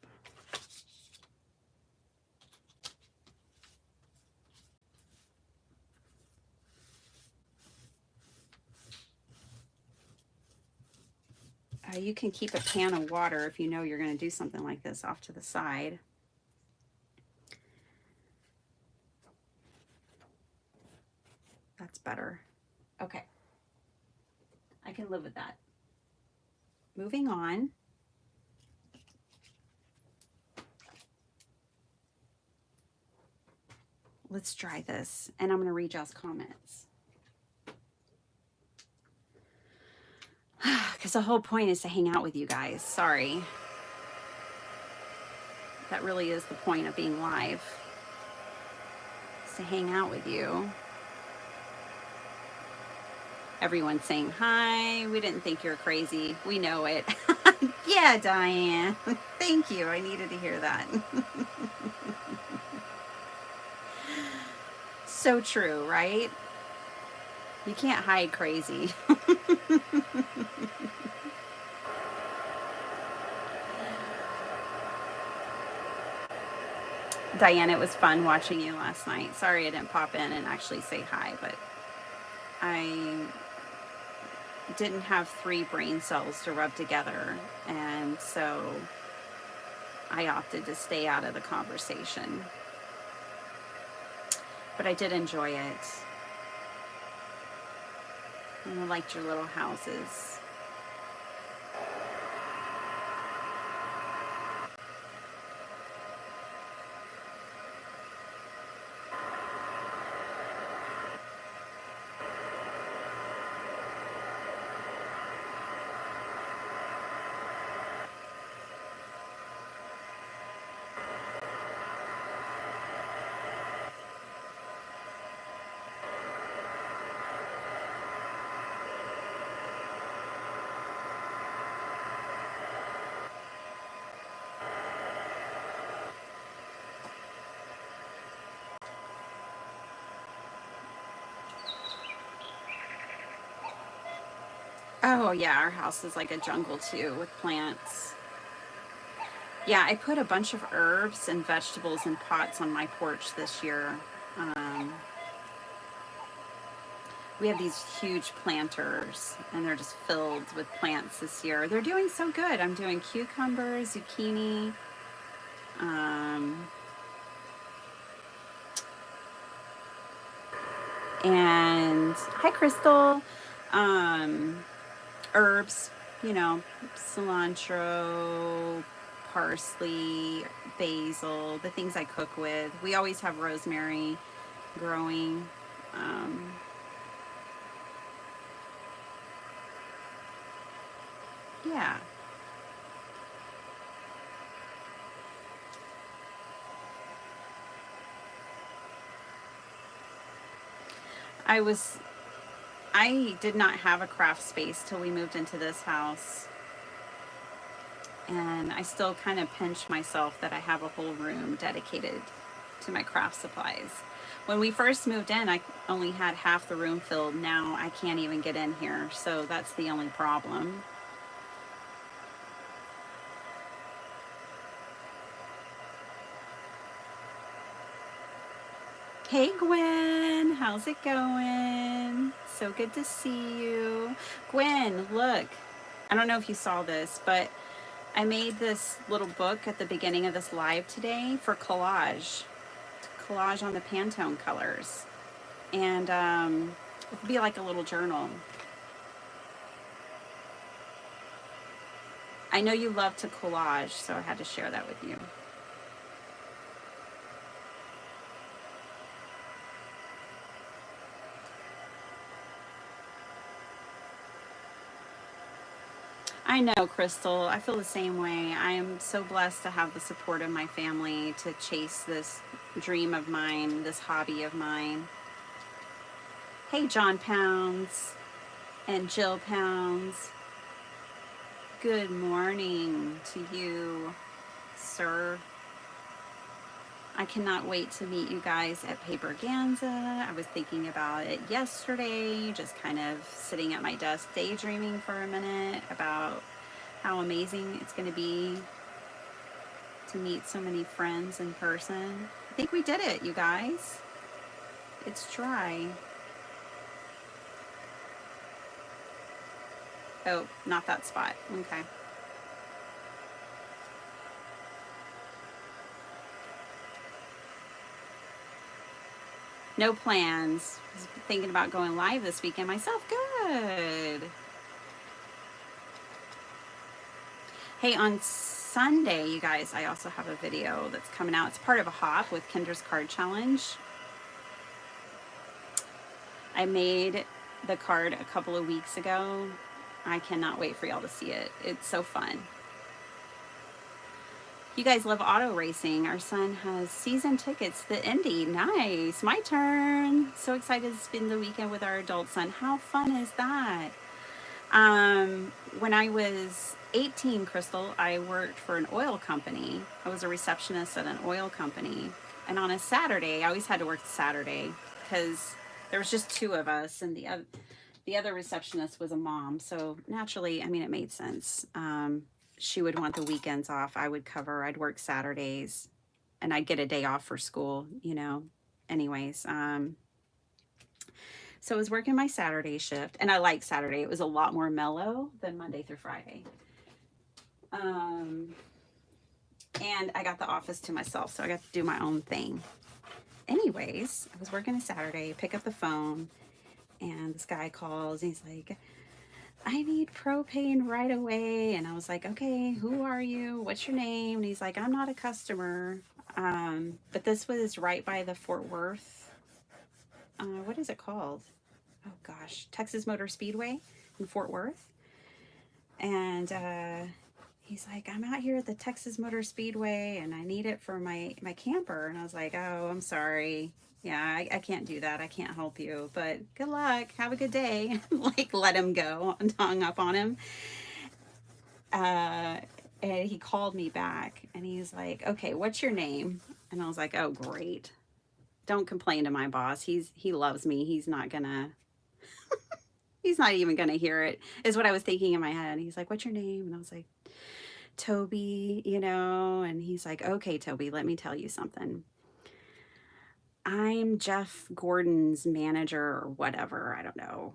You can keep a pan of water if you know you're going to do something like this off to the side. That's better. Okay. I can live with that. Moving on. Let's try this, and I'm going to read y'all's comments. Because the whole point is to hang out with you guys. Sorry. That really is the point of being live. Is to hang out with you. Everyone's saying hi. We didn't think you're crazy. We know it. Yeah, Diane. Thank you. I needed to hear that. So true, right? You can't hide crazy. Diane, it was fun watching you last night. Sorry I didn't pop in and actually say hi, but I didn't have 3 brain cells to rub together, and so I opted to stay out of the conversation. But I did enjoy it. And I liked your little houses. Oh yeah, our house is like a jungle too with plants. Yeah, I put a bunch of herbs and vegetables in pots on my porch this year. We have these huge planters and they're just filled with plants this year. They're doing so good. I'm doing cucumbers, zucchini, and hi Crystal, herbs, you know, cilantro, parsley, basil, the things I cook with. We always have rosemary growing. Yeah. I did not have a craft space till we moved into this house. And I still kind of pinch myself that I have a whole room dedicated to my craft supplies. When we first moved in, I only had half the room filled. Now I can't even get in here, so that's the only problem. Hey Gwen, how's it going? So good to see you. Gwen, look, I don't know if you saw this, but I made this little book at the beginning of this live today for collage. Collage on the Pantone colors. And it'll be like a little journal. I know you love to collage, so I had to share that with you. I know, Crystal. I feel the same way. I am so blessed to have the support of my family to chase this dream of mine, this hobby of mine. Hey, John Pounds and Jill Pounds. Good morning to you, sir. I cannot wait to meet you guys at Paperganza. I was thinking about it yesterday, just kind of sitting at my desk daydreaming for a minute about how amazing it's going to be to meet so many friends in person. I think we did it, you guys. It's dry. Oh, not that spot. Okay. No plans. Was thinking about going live this weekend myself. Good. Hey, on Sunday, you guys, I also have a video that's coming out. It's part of a hop with Kendra's Card Challenge. I made the card a couple of weeks ago. I cannot wait for y'all to see it. It's so fun. You guys love auto racing. Our son has season tickets to Indy. Nice. My turn. So excited to spend the weekend with our adult son. How fun is that? When I was 18, Crystal, I worked for an oil company. I was a receptionist at an oil company. And on a Saturday, I always had to work Saturday because there was just two of us, and the other receptionist was a mom. So naturally, I mean, it made sense. She would want the weekends off. I would cover. I'd work Saturdays, and I'd get a day off for school. Anyways. So I was working my Saturday shift, and I like Saturday. It was a lot more mellow than Monday through Friday. And I got the office to myself, so I got to do my own thing. Anyways, I was working a Saturday, pick up the phone, and this guy calls, and he's like, I need propane right away. And I was like, okay, who are you? What's your name? And he's like, I'm not a customer. But this was right by the Fort Worth, what is it called? Oh gosh, Texas Motor Speedway in Fort Worth. And he's like, I'm out here at the Texas Motor Speedway and I need it for my camper. And I was like, oh, I'm sorry. Yeah, I can't do that. I can't help you, but good luck. Have a good day. Like, let him go and hung up on him. And he called me back and he's like, okay, what's your name? And I was like, oh, great. Don't complain to my boss. He loves me. He's not even gonna hear it, is what I was thinking in my head. He's like, what's your name? And I was like, Toby, and he's like, okay, Toby, let me tell you something. I'm Jeff Gordon's manager or whatever. I don't know.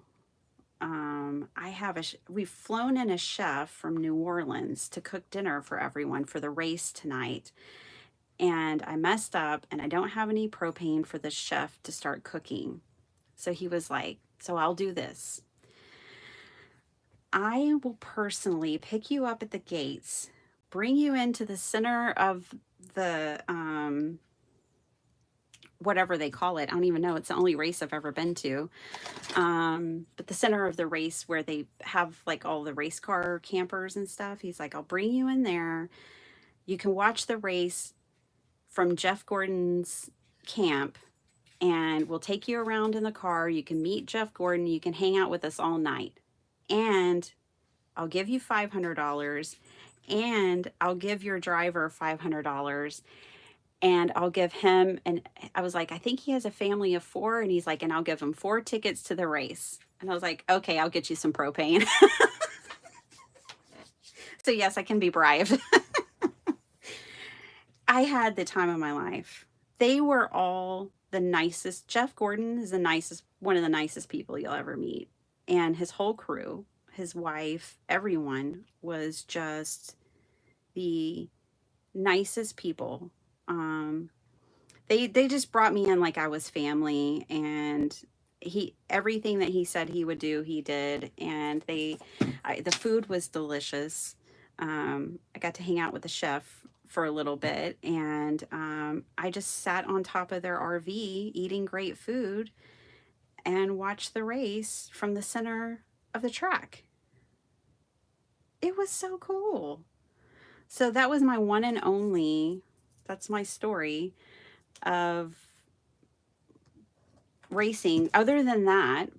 We've flown in a chef from New Orleans to cook dinner for everyone for the race tonight. And I messed up and I don't have any propane for the chef to start cooking. So he was like, so I'll do this. I will personally pick you up at the gates, bring you into the center of the, whatever they call it. I don't even know. It's the only race I've ever been to. But the center of the race where they have like all the race car campers and stuff. He's like, I'll bring you in there. You can watch the race from Jeff Gordon's camp and we'll take you around in the car. You can meet Jeff Gordon. You can hang out with us all night. And I'll give you $500 and I'll give your driver $500 and I'll give him, and I was like, I think he has a family of 4. And he's like, and I'll give him 4 tickets to the race. And I was like, okay, I'll get you some propane. So yes, I can be bribed. I had the time of my life. They were all the nicest. Jeff Gordon is one of the nicest people you'll ever meet. And his whole crew, his wife, everyone was just the nicest people. They just brought me in like I was family, and everything that he said he would do, he did. And the food was delicious. I got to hang out with the chef for a little bit, and I just sat on top of their RV eating great food and watched the race from the center of the track. It was so cool. So that was my one and only, that's my story of racing. Other than that,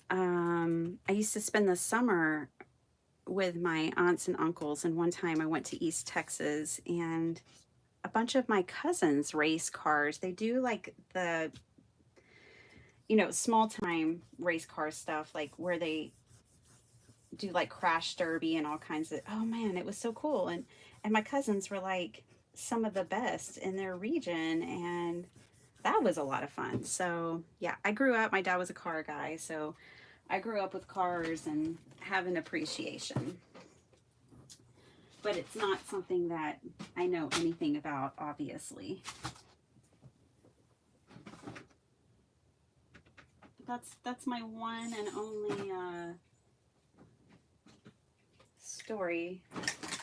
I used to spend the summer with my aunts and uncles. And one time I went to East Texas and a bunch of my cousins race cars. They do like the, small time race car stuff, like where they do like crash derby and all kinds of, oh man, it was so cool. And my cousins were like some of the best in their region, and that was a lot of fun. So yeah, I grew up, my dad was a car guy, so I grew up with cars and have an appreciation. But it's not something that I know anything about, obviously. But that's my one and only story.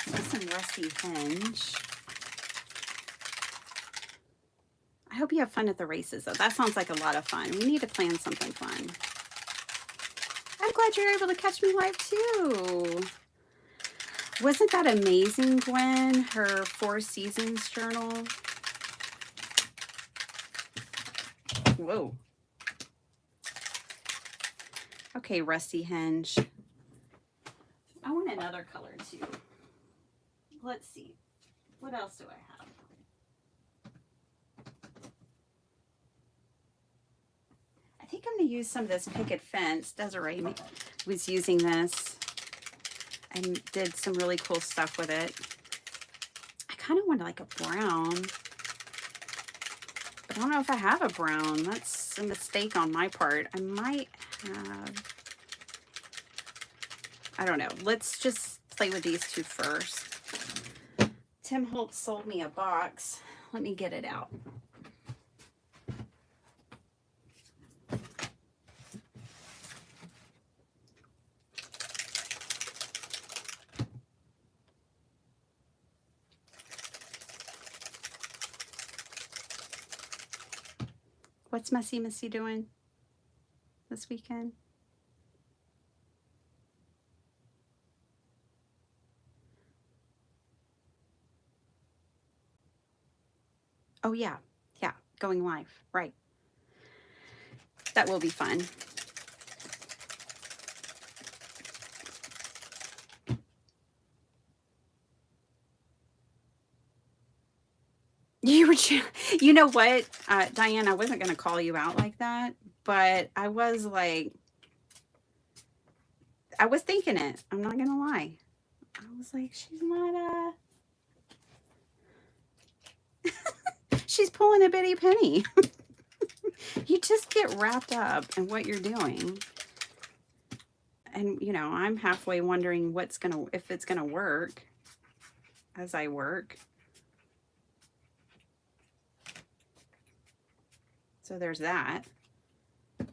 So some rusty hinge. I hope you have fun at the races, though. That sounds like a lot of fun. We need to plan something fun. I'm glad you're able to catch me live, too. Wasn't that amazing, Gwen? Her Four Seasons journal. Whoa. Okay, rusty hinge. I want another color, too. Let's see. What else do I have? I think I'm going to use some of this picket fence. Desiree was using this and did some really cool stuff with it. I kind of want like a brown, but I don't know if I have a brown. That's a mistake on my part. I might have, I don't know. Let's just play with these two first. Tim Holtz sold me a box. Let me get it out. What's Messy Missy doing this weekend? Oh, yeah. Yeah. Going live. Right. That will be fun. You know what, Diane, I wasn't going to call you out like that, but I was like, I was thinking it. I'm not going to lie. I was like, she's not, she's pulling a bitty penny. You just get wrapped up in what you're doing. And, you know, I'm halfway wondering if it's going to work as I work. So there's that. Yeah,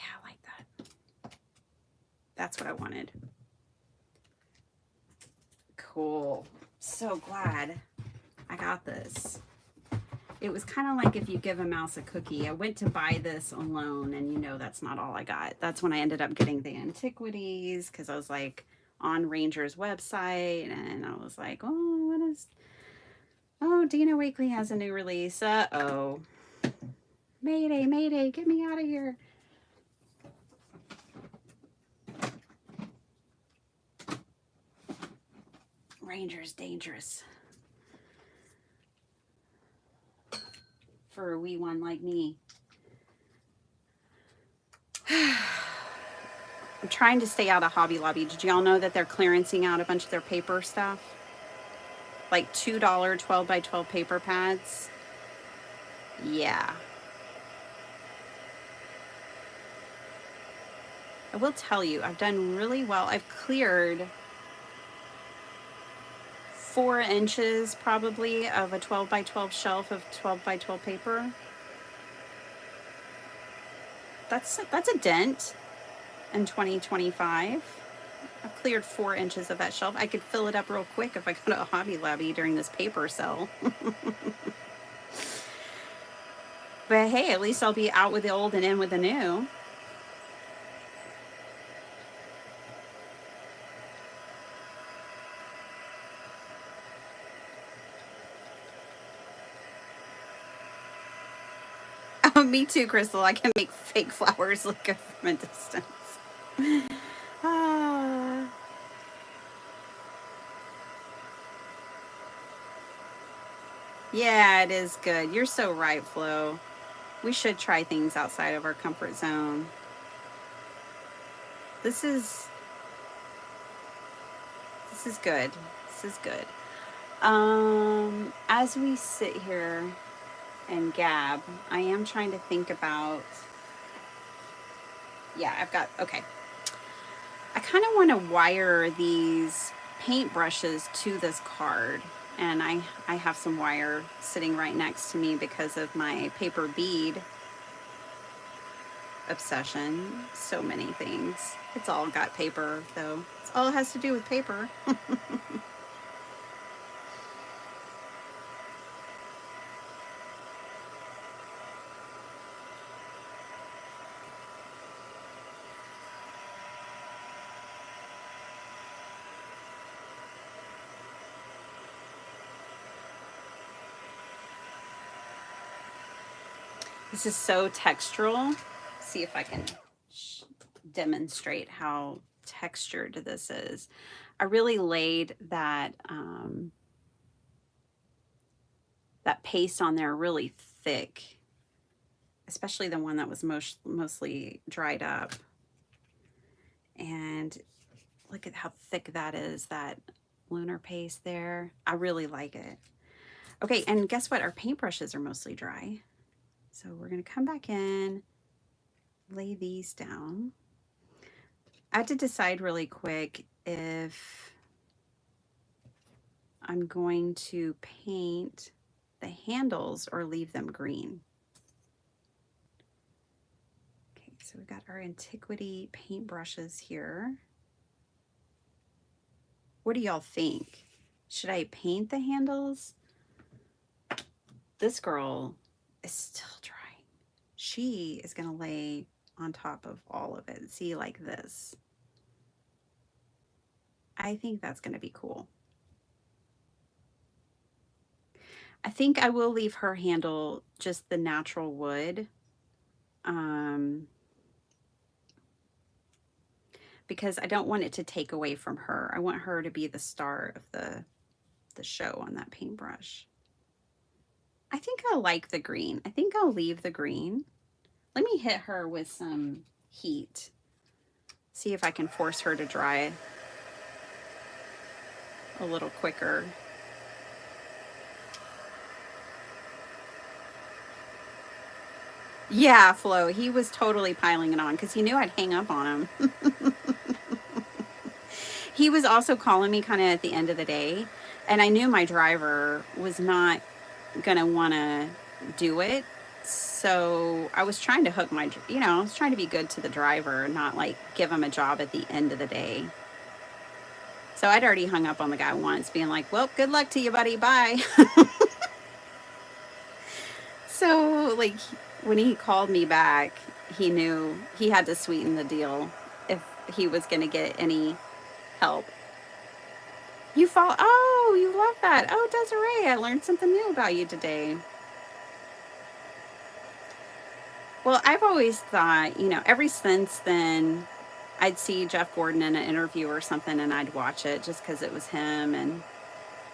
I like that. That's what I wanted. Cool. So glad I got this. It was kind of like if you give a mouse a cookie. I went to buy this alone, and you know that's not all I got. That's when I ended up getting the antiquities, because I was like on Ranger's website, and I was like, oh, what is... Oh, Dina Wakley has a new release. Uh-oh. Mayday, mayday, get me out of here. Ranger's dangerous. For a wee one like me. I'm trying to stay out of Hobby Lobby. Did y'all know that they're clearancing out a bunch of their paper stuff? Like $2 12 by 12 paper pads. Yeah. I will tell you, I've done really well. I've cleared 4 inches probably of a 12 by 12 shelf of 12 by 12 paper. That's a dent in 2025. I've cleared 4 inches of that shelf. I could fill it up real quick if I go to a Hobby Lobby during this paper sale. But hey, at least I'll be out with the old and in with the new. Oh, me too, Crystal. I can make fake flowers look good from a distance. Ah. Yeah, it is good. You're so right, Flo. We should try things outside of our comfort zone. This is good. This is good. As we sit here and gab, I am trying to think about Yeah, I've got, okay. I kind of want to wire these paintbrushes to this card. And I have some wire sitting right next to me because of my paper bead obsession. So many things. It's all got paper, though. It's all it has to do with paper. This is so textural. See if I can demonstrate how textured this is. I really laid that paste on there really thick, especially the one that was mostly dried up. And look at how thick that is, that lunar paste there. I really like it. Okay, and guess what? Our paintbrushes are mostly dry. So we're going to come back in, lay these down. I had to decide really quick if I'm going to paint the handles or leave them green. Okay, so we've got our antiquity paintbrushes here. What do y'all think? Should I paint the handles? This girl is still drying. She is going to lay on top of all of it. See, like this. I think that's going to be cool. I think I will leave her handle just the natural wood. Because I don't want it to take away from her. I want her to be the star of the show on that paintbrush. I think I like the green. I think I'll leave the green. Let me hit her with some heat. See if I can force her to dry a little quicker. Yeah, Flo, he was totally piling it on because he knew I'd hang up on him. He was also calling me kind of at the end of the day, and I knew my driver was not going to want to do it. So I was trying to hook my, I was trying to be good to the driver, not like give him a job at the end of the day. So I'd already hung up on the guy once, being like, well, good luck to you, buddy. Bye. So, like, when he called me back, he knew he had to sweeten the deal if he was going to get any help. You fall. Oh, you love that. Oh, Desiree, I learned something new about you today. Well, I've always thought, ever since then, I'd see Jeff Gordon in an interview or something and I'd watch it just because it was him. And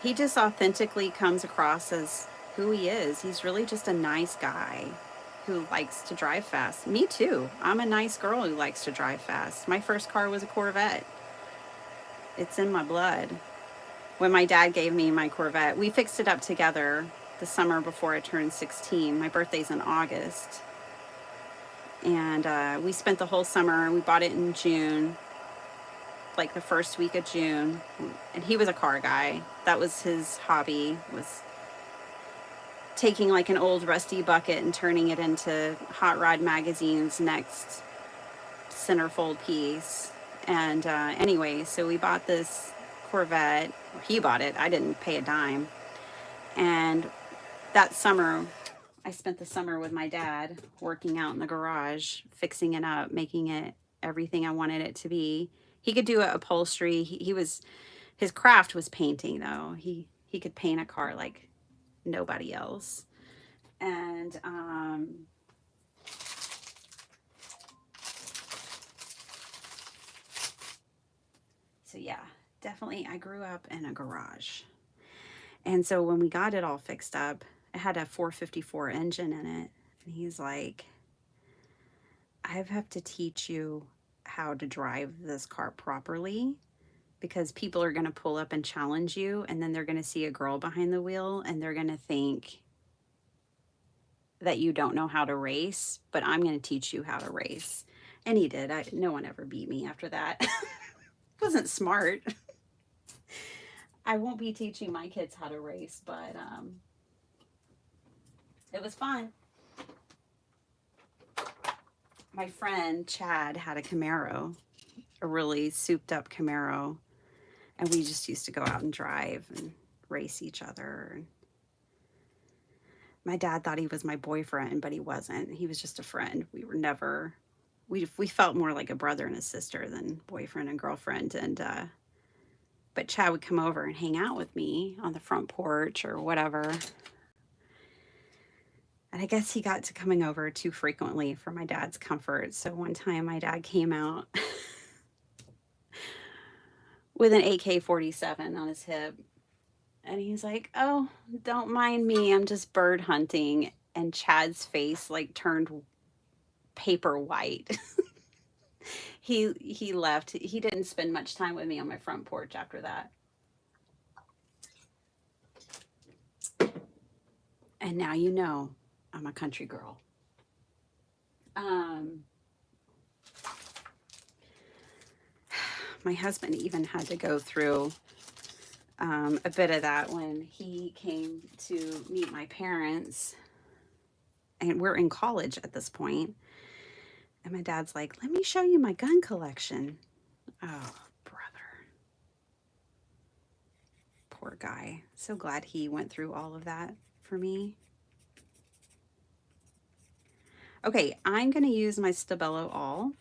he just authentically comes across as who he is. He's really just a nice guy who likes to drive fast. Me too. I'm a nice girl who likes to drive fast. My first car was a Corvette. It's in my blood. When my dad gave me my Corvette, we fixed it up together the summer before I turned 16. My birthday's in August. And we spent the whole summer. We bought it in June, like the first week of June. And he was a car guy. That was his hobby, was taking like an old rusty bucket and turning it into Hot Rod Magazine's next centerfold piece. And anyway, so we bought this Corvette. He bought it. I didn't pay a dime. And that summer, I spent the summer with my dad working out in the garage, fixing it up, making it everything I wanted it to be. He could do upholstery. His craft was painting, though. He could paint a car like nobody else. And so yeah, definitely I grew up in a garage. And so when we got it all fixed up, it had a 454 engine in it. And he's like, I have to teach you how to drive this car properly, because people are going to pull up and challenge you, and then they're going to see a girl behind the wheel and they're going to think that you don't know how to race, but I'm going to teach you how to race. And he did. No one ever beat me after that. Wasn't smart. I won't be teaching my kids how to race, but it was fun. My friend Chad had a Camaro, a really souped up Camaro, and we just used to go out and drive and race each other. My dad thought he was my boyfriend, but he wasn't. He was just a friend. We were never, we felt more like a brother and a sister than boyfriend and girlfriend. And but Chad would come over and hang out with me on the front porch or whatever. And I guess he got to coming over too frequently for my dad's comfort. So one time my dad came out with an AK-47 on his hip. And he's like, "Oh, don't mind me. I'm just bird hunting." And Chad's face like turned paper white. He left. He didn't spend much time with me on my front porch after that. And now you know I'm a country girl. My husband even had to go through a bit of that when he came to meet my parents. And we're in college at this point. And my dad's like, "Let me show you my gun collection." Oh, brother. Poor guy. So glad he went through all of that for me. Okay, I'm going to use my Stabilo All.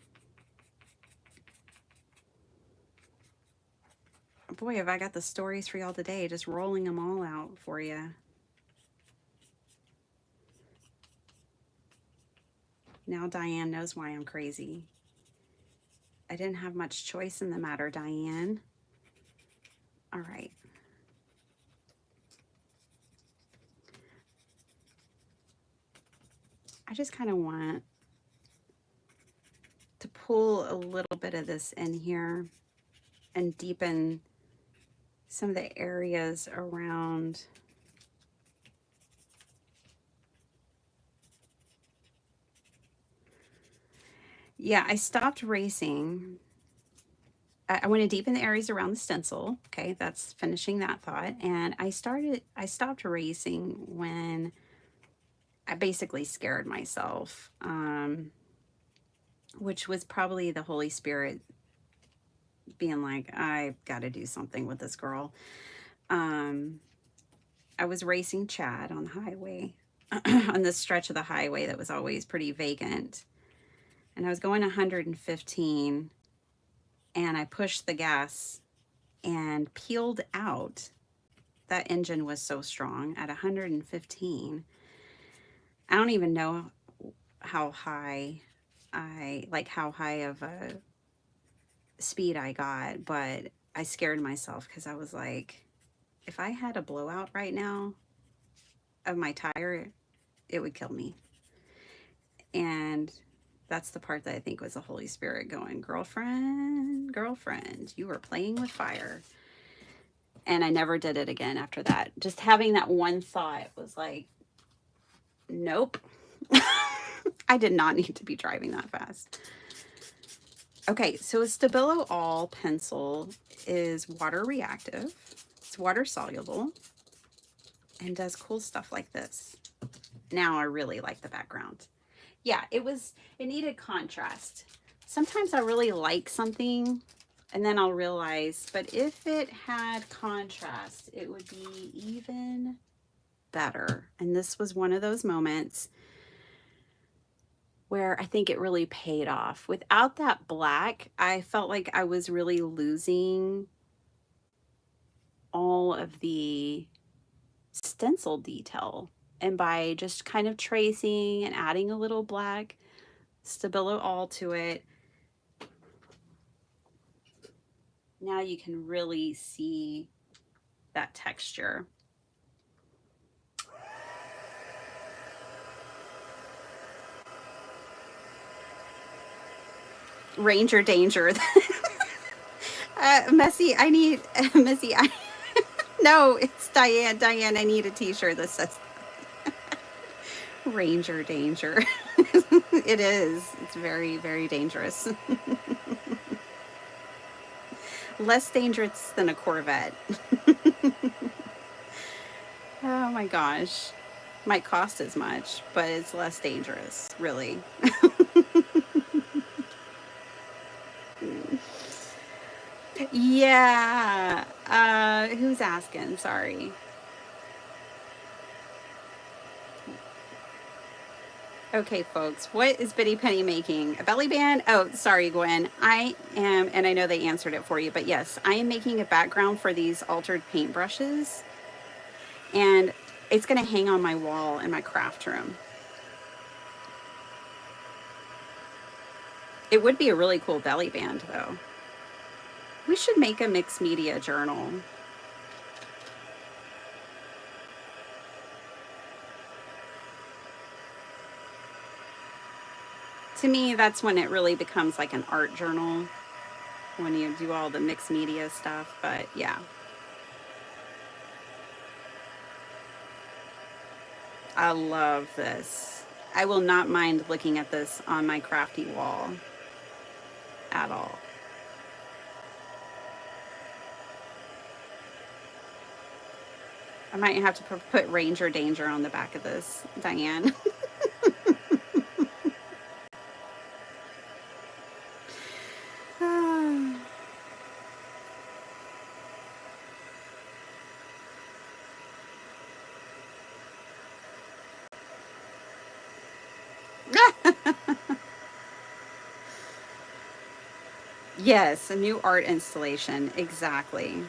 Boy, have I got the stories for y'all today, just rolling them all out for you. Now Diane knows why I'm crazy. I didn't have much choice in the matter, Diane. All right. I just kind of want to pull a little bit of this in here and deepen some of the areas around I stopped racing. I want to deepen the areas around the stencil. Okay, that's finishing that thought. And I stopped racing when I basically scared myself, which was probably the Holy Spirit being like, "I've got to do something with this girl." I was racing Chad on the highway, on this stretch of the highway that was always pretty vacant. And I was going 115, and I pushed the gas and peeled out. That engine was so strong at 115. I don't even know how high of a speed I got, but I scared myself because I was like, if I had a blowout right now of my tire, it would kill me. And that's the part that I think was the Holy Spirit going, girlfriend, you were playing with fire. And I never did it again after that. Just having that one thought was like, nope. I did not need to be driving that fast. Okay, so a Stabilo All pencil is water reactive. It's water soluble and does cool stuff like this. Now I really like the background. Yeah, it needed contrast. Sometimes I really like something and then I'll realize, but if it had contrast, it would be even better. And this was one of those moments where I think it really paid off. Without that black, I felt like I was really losing all of the stencil detail. And by just kind of tracing and adding a little black Stabilo All to it, now you can really see that texture. Ranger danger. Messy, no, it's Diane. Diane, I need a t-shirt that says Ranger danger. It is. It's very, very dangerous. Less dangerous than a Corvette. Oh my gosh. Might cost as much, but it's less dangerous, really. Yeah. Who's asking? Sorry. Okay, folks, what is Bitty Penny making? A belly band? Oh, sorry, Gwen. I am, and I know they answered it for you, but yes, I am making a background for these altered paintbrushes, and it's going to hang on my wall in my craft room. It would be a really cool belly band, though. We should make a mixed media journal. To me, that's when it really becomes like an art journal, when you do all the mixed media stuff, but yeah. I love this. I will not mind looking at this on my crafty wall at all. I might have to put Ranger Danger on the back of this, Diane. Yes, a new art installation. Exactly.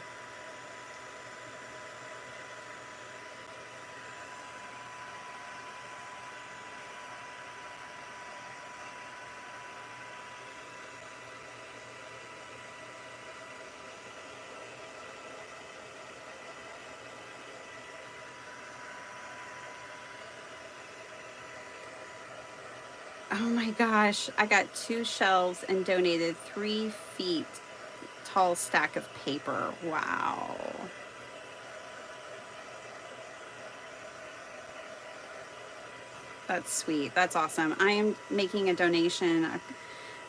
Oh my gosh. I got 2 shelves and donated 3 feet tall stack of paper. Wow. That's sweet. That's awesome. I am making a donation. I've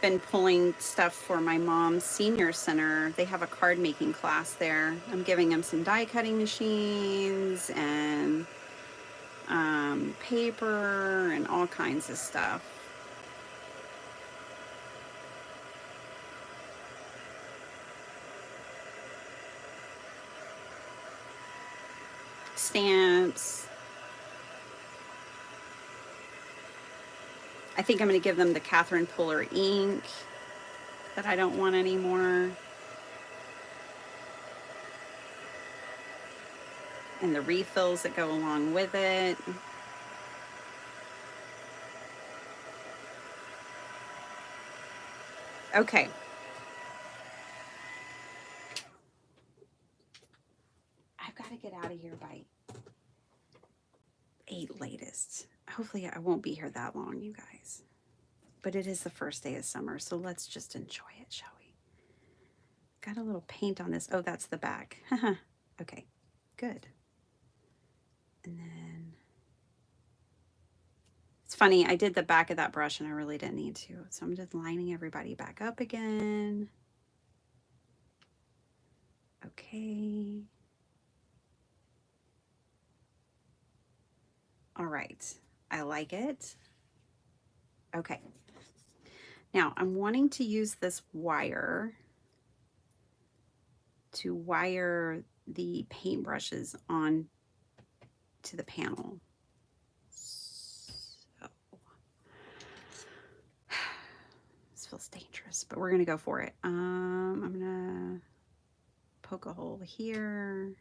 been pulling stuff for my mom's senior center. They have a card making class there. I'm giving them some die cutting machines and paper and all kinds of stuff. Stamps. I think I'm going to give them the Catherine Puller ink that I don't want anymore. And the refills that go along with it. Okay. I've got to get out of here by 8 latest. Hopefully I won't be here that long, you guys. But it is the first day of summer, so let's just enjoy it, shall we? Got a little paint on this. Oh, that's the back. Okay, good. And then it's funny, I did the back of that brush and I really didn't need to. So I'm just lining everybody back up again. Okay. All right, I like it. Okay. Now I'm wanting to use this wire to wire the paintbrushes on to the panel. So this feels dangerous, but we're gonna go for it. I'm gonna poke a hole here.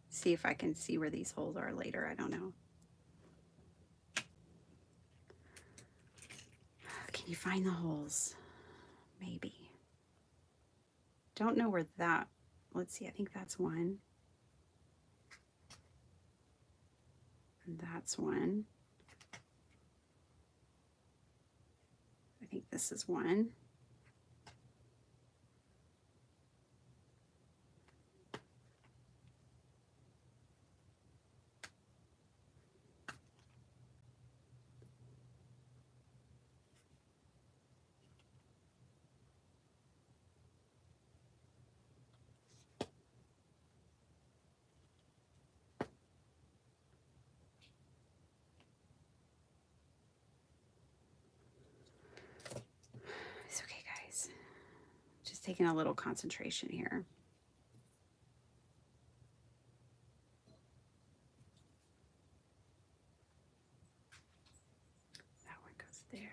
See if I can see where these holes are later. I don't know. Can you find the holes? Maybe. Don't know where that, let's see, I think that's one. And that's one. I think this is one. Just taking a little concentration here. That one goes there.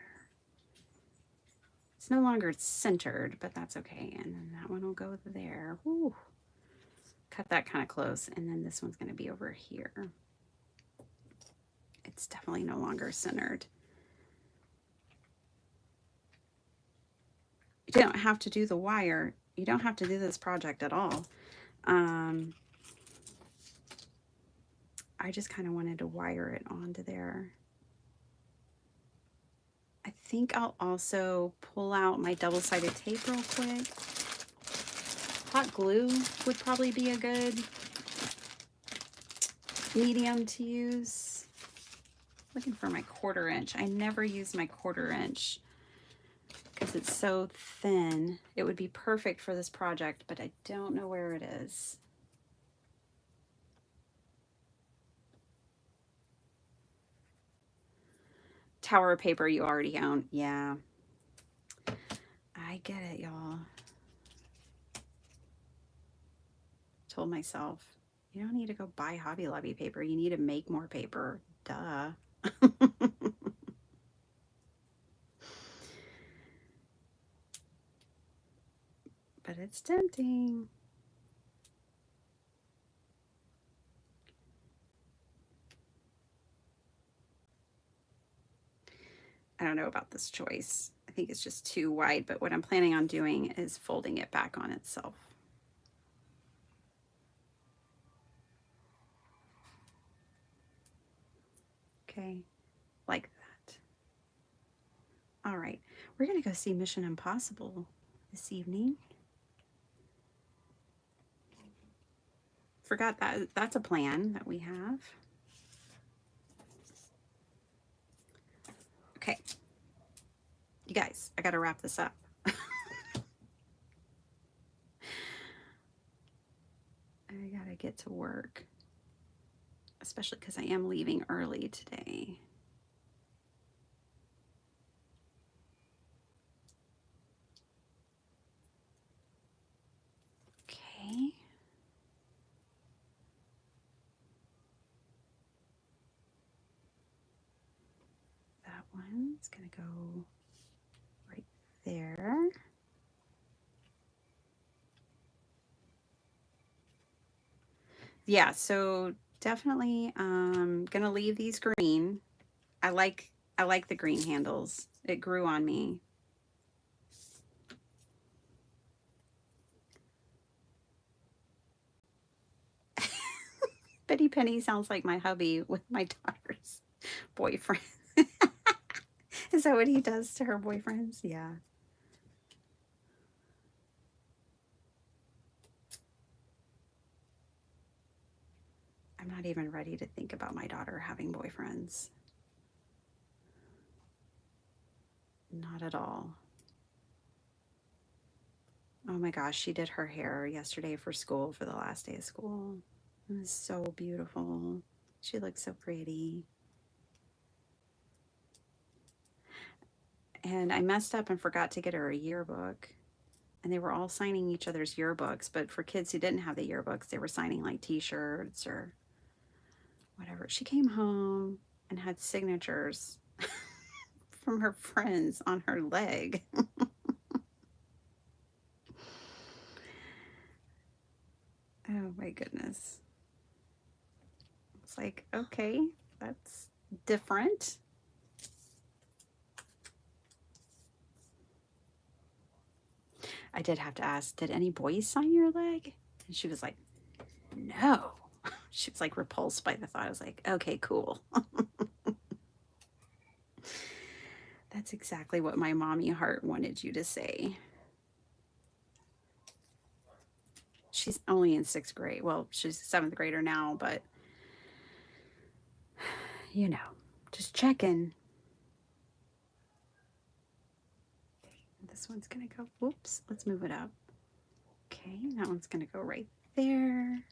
It's no longer centered, but that's okay. And then that one will go there. Woo. Cut that kind of close. And then this one's going to be over here. It's definitely no longer centered. You don't have to do the wire. You don't have to do this project at all. I just kind of wanted to wire it onto there. I think I'll also pull out my double-sided tape real quick. Hot glue would probably be a good medium to use. Looking for my 1/4 inch. I never use my 1/4 inch because it's so thin. It would be perfect for this project, but I don't know where it is. Tower of paper you already own. Yeah. I get it, y'all. Told myself, you don't need to go buy Hobby Lobby paper. You need to make more paper. Duh. But it's tempting. I don't know about this choice. I think it's just too wide, but what I'm planning on doing is folding it back on itself. Okay, like that. All right, we're gonna go see Mission Impossible this evening. Forgot that that's a plan that we have. Okay, you guys, I gotta wrap this up. I gotta get to work, especially because I am leaving early today. Okay. That one's gonna go right there. Yeah, so definitely gonna leave these green. I like the green handles. It grew on me. Betty Penny sounds like my hubby with my daughter's boyfriend. Is that what he does to her boyfriends? Yeah. I'm not even ready to think about my daughter having boyfriends. Not at all. Oh my gosh, she did her hair yesterday for school, for the last day of school. It was so beautiful. She looked so pretty. And I messed up and forgot to get her a yearbook. And they were all signing each other's yearbooks. But for kids who didn't have the yearbooks, they were signing like t-shirts or whatever. She came home and had signatures from her friends on her leg. Oh my goodness. It's like, okay, that's different. I did have to ask, did any boys sign your leg? And she was like, no. She was like repulsed by the thought. I was like, okay, cool. That's exactly what my mommy heart wanted you to say. She's only in 6th grade. Well, she's a 7th grader now, but you know, just checking. This one's gonna go, whoops, let's move it up. Okay, that one's gonna go right there.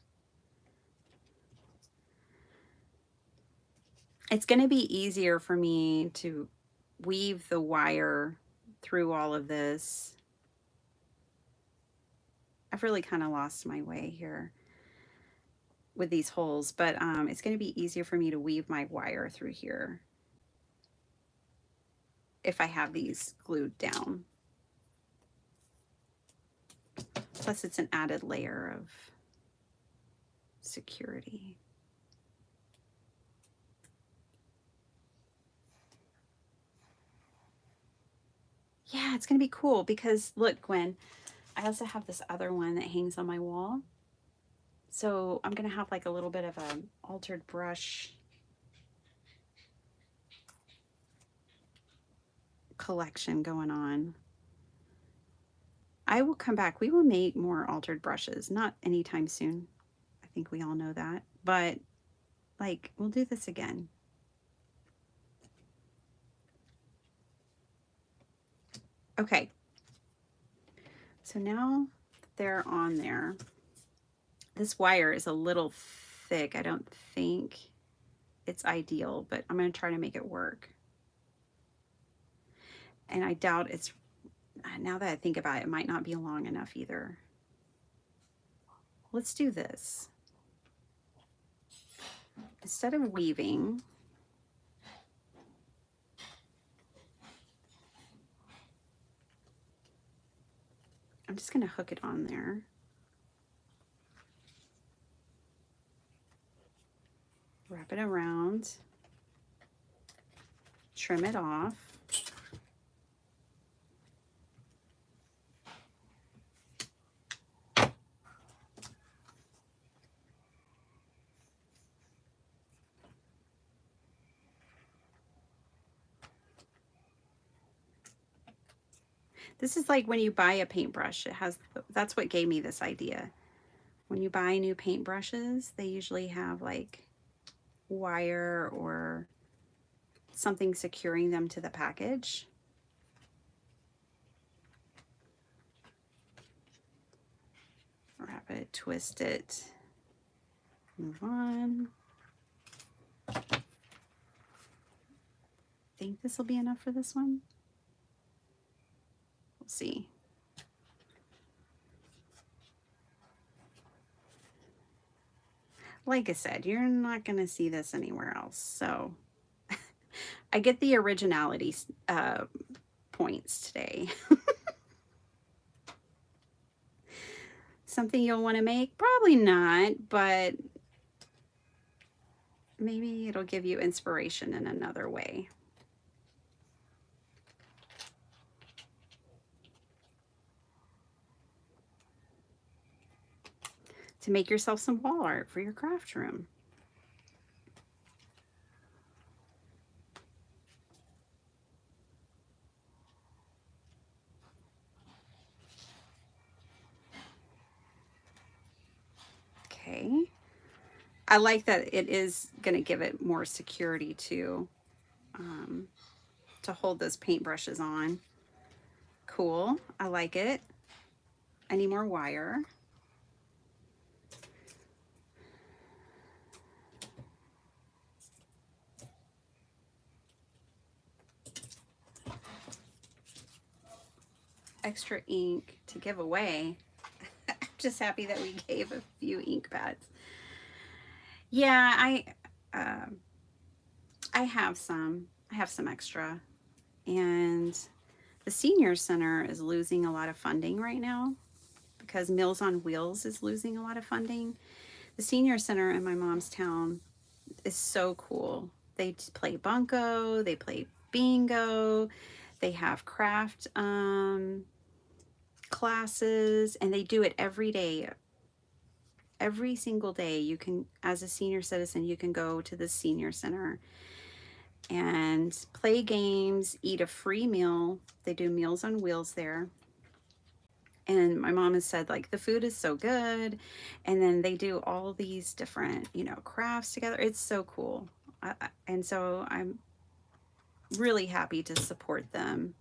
It's gonna be easier for me to weave the wire through all of this I've really kind of lost my way here with these holes, but it's going to be easier for me to weave my wire through here if I have these glued down. Plus it's an added layer of security. Yeah, it's going to be cool because look, Gwen, I also have this other one that hangs on my wall. So I'm going to have like a little bit of an altered brush collection going on. I will come back. We will make more altered brushes, not anytime soon. I think we all know that, but like we'll do this again. Okay. So now they're on there. This wire is a little thick. I don't think it's ideal, but I'm going to try to make it work. And I doubt it's, now that I think about it, it might not be long enough either. Let's do this. Instead of weaving, I'm just going to hook it on there. Wrap it around. Trim it off. This is like when you buy a paintbrush, it has, that's what gave me this idea. When you buy new paintbrushes, they usually have like wire or something securing them to the package. Wrap it, twist it, move on. I think this will be enough for this one. We'll see. Like I said, you're not going to see this anywhere else. So I get the originality points today. Something you'll want to make? Probably not, but maybe it'll give you inspiration in another way. To make yourself some wall art for your craft room. Okay. I like that it is going to give it more security to hold those paintbrushes on. Cool. I like it. I need more wire. Extra ink to give away. I'm just happy that we gave a few ink pads. Yeah, I have some extra, and the senior center is losing a lot of funding right now because Meals on Wheels is losing a lot of funding. The senior center in my mom's town is so cool. They play bunco, they play bingo, they have craft classes, and they do it every day. Every single day you can, as a senior citizen, you can go to the senior center and play games, eat a free meal. They do Meals on Wheels there. And my mom has said, like, the food is so good. And then they do all these different, you know, crafts together. It's so cool. And so I'm really happy to support them.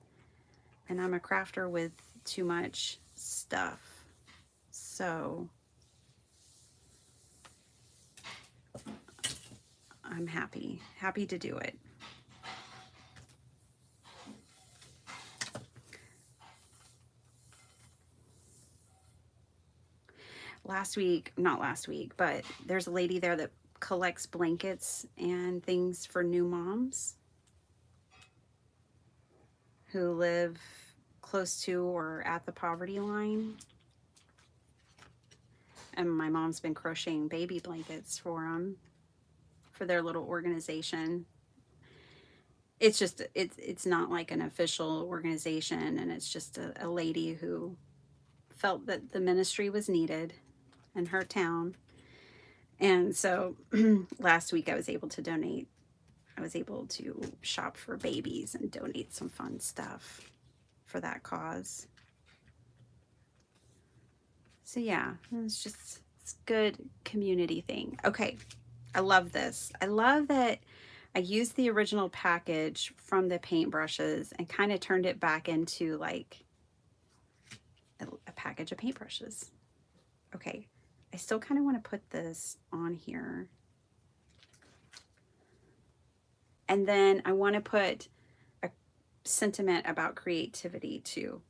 And I'm a crafter with too much stuff. So I'm happy to do it. not last week, but there's a lady there that collects blankets and things for new moms who live close to or at the poverty line. And my mom's been crocheting baby blankets for them, for their little organization. It's just, it's not like an official organization, and it's just a lady who felt that the ministry was needed in her town. And so last week I was able to donate. I was able to shop for babies and donate some fun stuff for that cause. So yeah, it's good community thing. Okay, I love this. I love that I used the original package from the paintbrushes and kind of turned it back into like a package of paintbrushes. Okay, I still kind of want to put this on here. And then I want to put a sentiment about creativity too.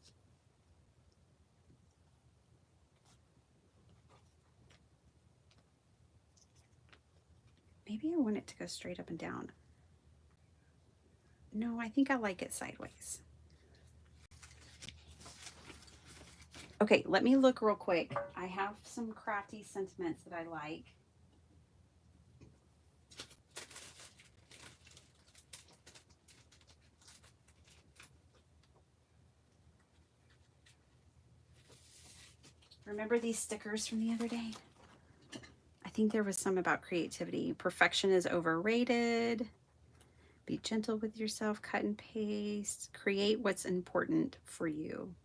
Maybe I want it to go straight up and down. No, I think I like it sideways. Okay, let me look real quick. I have some crafty sentiments that I like. Remember these stickers from the other day? I think there was some about creativity. Perfection is overrated. Be gentle with yourself, cut and paste. Create what's important for you.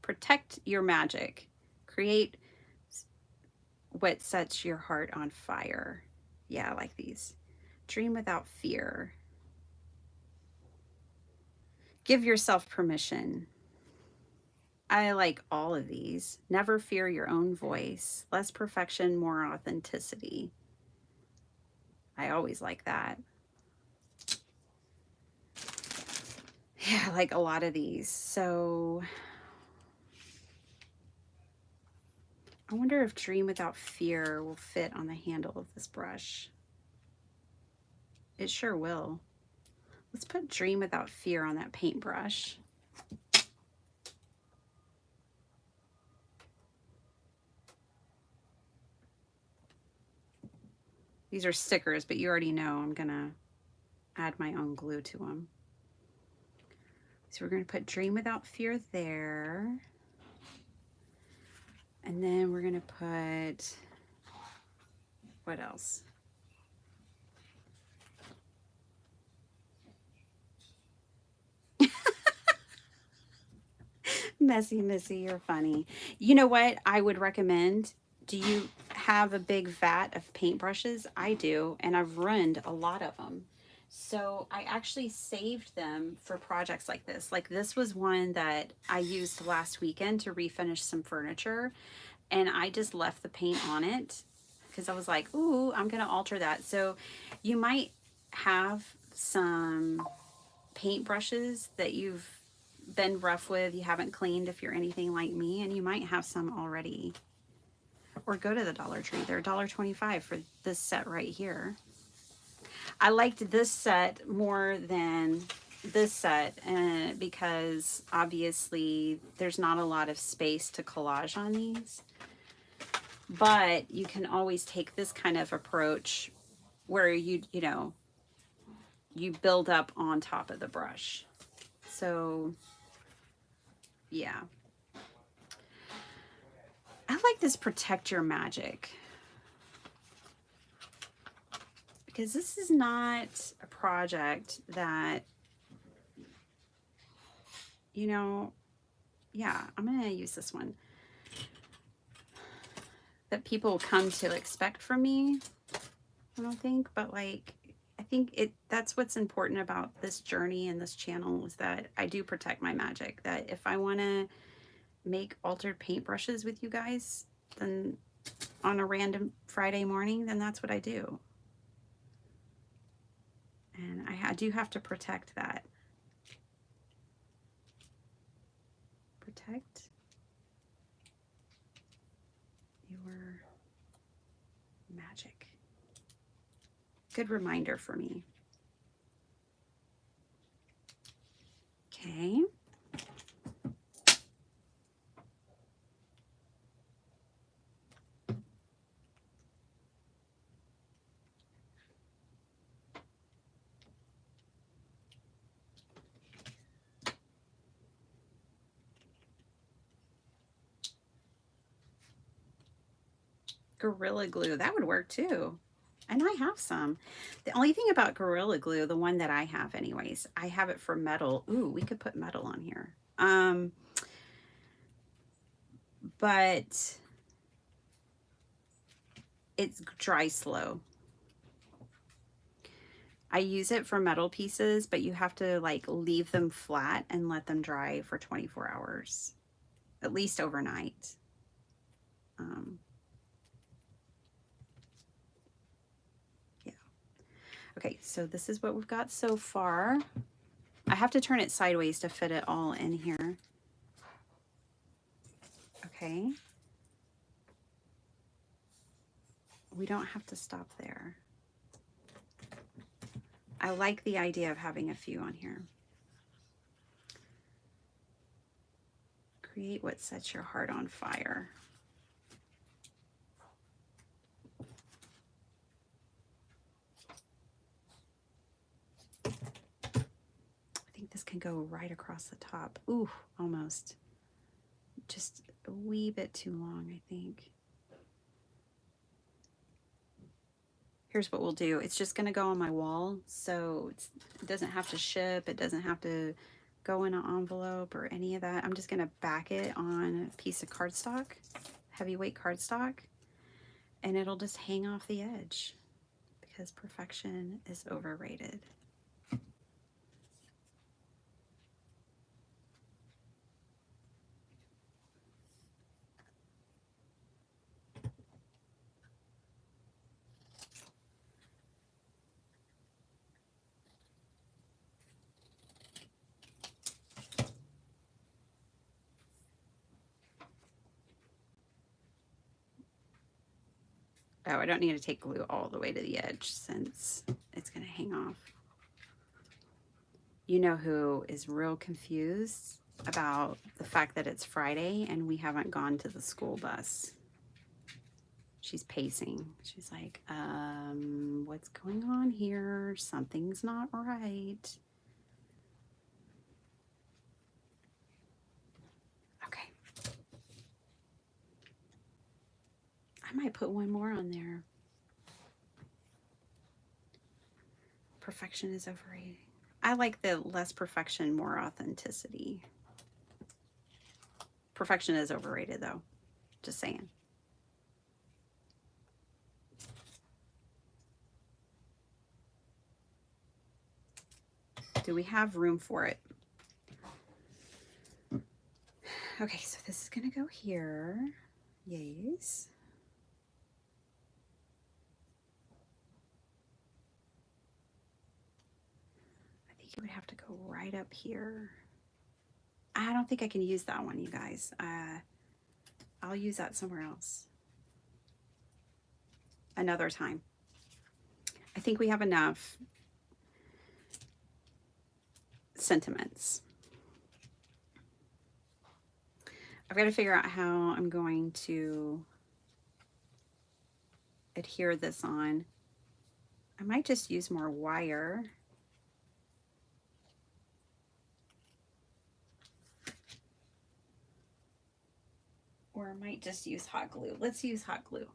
Protect your magic. Create what sets your heart on fire. Yeah, I like these. Dream without fear. Give yourself permission. I like all of these. Never fear your own voice. Less perfection, more authenticity. I always like that. Yeah, I like a lot of these. So I wonder if Dream Without Fear will fit on the handle of this brush. It sure will. Let's put Dream Without Fear on that paintbrush. These are stickers, but you already know I'm gonna add my own glue to them. So we're gonna put Dream Without Fear there. And then we're gonna put, what else? Messy Missy, you're funny. You know what I would recommend? Do you have a big vat of paintbrushes? I do, and I've ruined a lot of them. So I actually saved them for projects like this. Like this was one that I used last weekend to refinish some furniture, and I just left the paint on it because I was like, ooh, I'm gonna alter that. So you might have some paintbrushes that you've been rough with, you haven't cleaned if you're anything like me, and you might have some already. Or go to the Dollar Tree. They're $1.25 for this set right here. I liked this set more than this set because obviously there's not a lot of space to collage on these. But you can always take this kind of approach where you build up on top of the brush. So yeah. I like this Protect Your Magic because this is not a project that, yeah, I'm going to use this one, that people come to expect from me, I don't think, but like, I think that's what's important about this journey and this channel is that I do protect my magic, that if I want to make altered paintbrushes with you guys, then on a random Friday morning, then that's what I do. And I do have to protect that. Protect Your magic. Good reminder for me. Okay. Gorilla Glue, that would work too. And I have some. The only thing about Gorilla Glue, the one that I have anyways, I have it for metal. Ooh, we could put metal on here. But it's dry slow. I use it for metal pieces, but you have to like leave them flat and let them dry for 24 hours, at least overnight. Yeah. Okay, so this is what we've got so far. I have to turn it sideways to fit it all in here. Okay. We don't have to stop there. I like the idea of having a few on here. Create what sets your heart on fire. I think this can go right across the top. Ooh, almost. Just a wee bit too long, I think. Here's what we'll do. It's just going to go on my wall, so it doesn't have to ship. It doesn't have to go in an envelope or any of that. I'm just going to back it on a piece of cardstock, heavyweight cardstock, and it'll just hang off the edge because perfection is overrated. Oh, I don't need to take glue all the way to the edge since it's going to hang off. You know who is real confused about the fact that it's Friday and we haven't gone to the school bus? She's pacing. She's like, what's going on here? Something's not right. Okay. I might put one more on there. Perfection is overrated. I like the less perfection, more authenticity. Perfection is overrated though. Just saying. Do we have room for it? Okay, so this is gonna go here. Yes. I think it would have to go right up here. I don't think I can use that one, you guys. I'll use that somewhere else. Another time. I think we have enough sentiments. I've got to figure out how I'm going to adhere this on. I might just use more wire. Or I might just use hot glue. Let's use hot glue.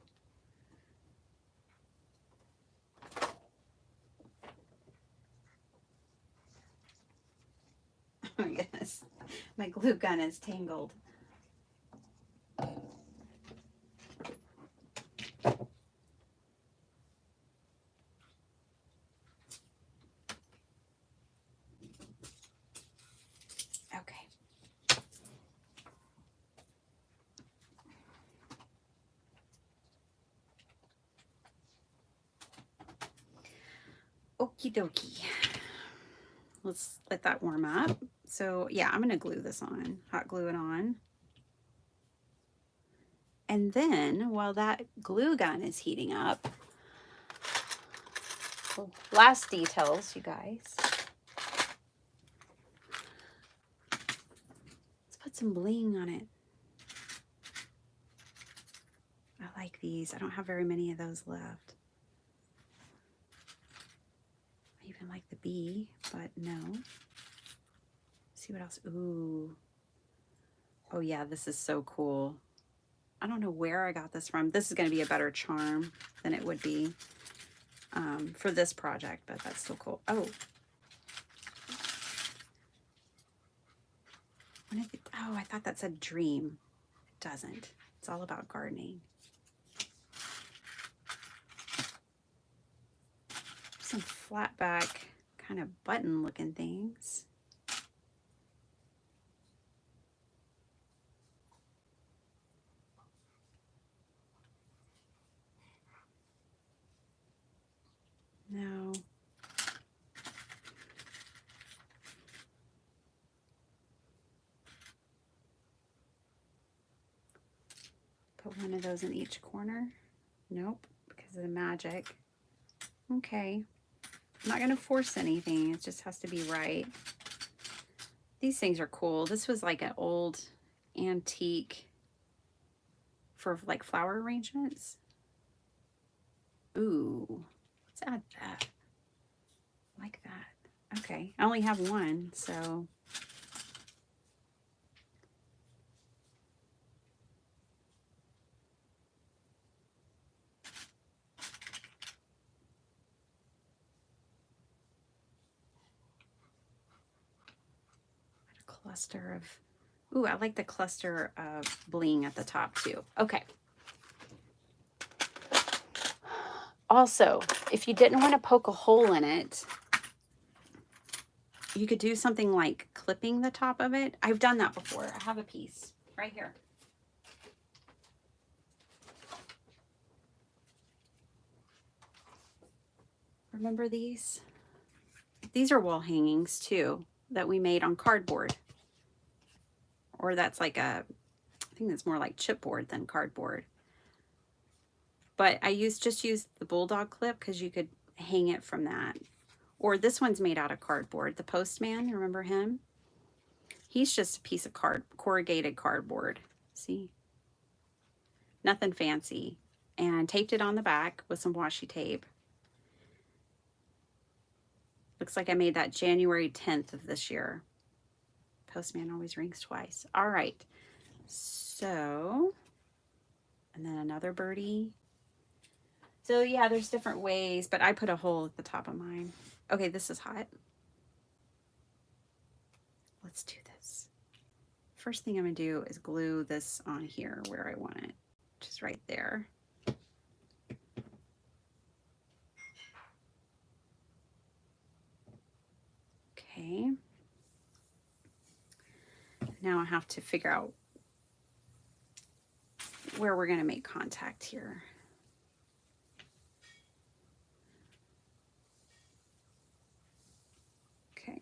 Oh my goodness, my glue gun is tangled. Okay. Okie dokie. Let's let that warm up. So yeah, I'm gonna glue this on, hot glue it on. And then while that glue gun is heating up, last details, you guys. Let's put some bling on it. I like these. I don't have very many of those left. I even like the bee, but no. Let's see what else. Ooh. Oh yeah, this is so cool. I don't know where I got this from. This is going to be a better charm than it would be for this project, but that's still cool. Oh. Oh, I thought that said dream. It doesn't. It's all about gardening. Some flat back kind of button looking things. No. Put one of those in each corner. Nope, because of the magic. Okay. I'm not going to force anything. It just has to be right. These things are cool. This was like an old antique for like flower arrangements. Ooh, let's add that. Like that. Okay, I only have one, so. A cluster of, ooh, I like the cluster of bling at the top too. Okay. Also, if you didn't want to poke a hole in it, you could do something like clipping the top of it. I've done that before. I have a piece right here. Remember these? These are wall hangings too that we made on cardboard. Or that's like a, I think that's more like chipboard than cardboard. But I just used the bulldog clip because you could hang it from that. Or this one's made out of cardboard. The postman, remember him? He's just a piece of corrugated cardboard. See? Nothing fancy. And taped it on the back with some washi tape. Looks like I made that January 10th of this year. Postman always rings twice. All right. So, and then another birdie. So yeah, there's different ways, but I put a hole at the top of mine. Okay, this is hot. Let's do this. First thing I'm gonna do is glue this on here where I want it, which is right there. Okay. Now I have to figure out where we're gonna make contact here. Okay.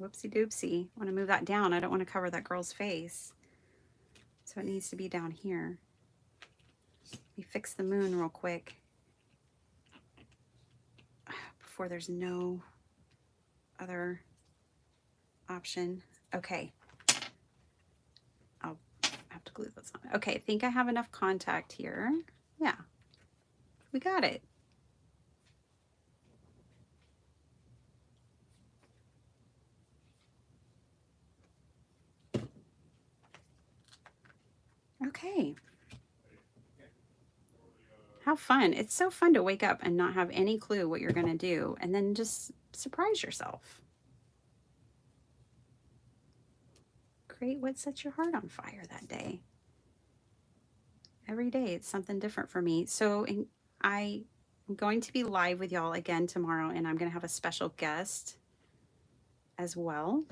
Whoopsie doopsie. I want to move that down. I don't want to cover that girl's face. So it needs to be down here. Let me fix the moon real quick before there's no other option. Okay. I'll have to glue this on. Okay, I think I have enough contact here. Yeah, we got it. Okay. How fun. It's so fun to wake up and not have any clue what you're going to do and then just surprise yourself. Create what sets your heart on fire that day. Every day it's something different for me. So I'm going to be live with y'all again tomorrow, and I'm going to have a special guest as well.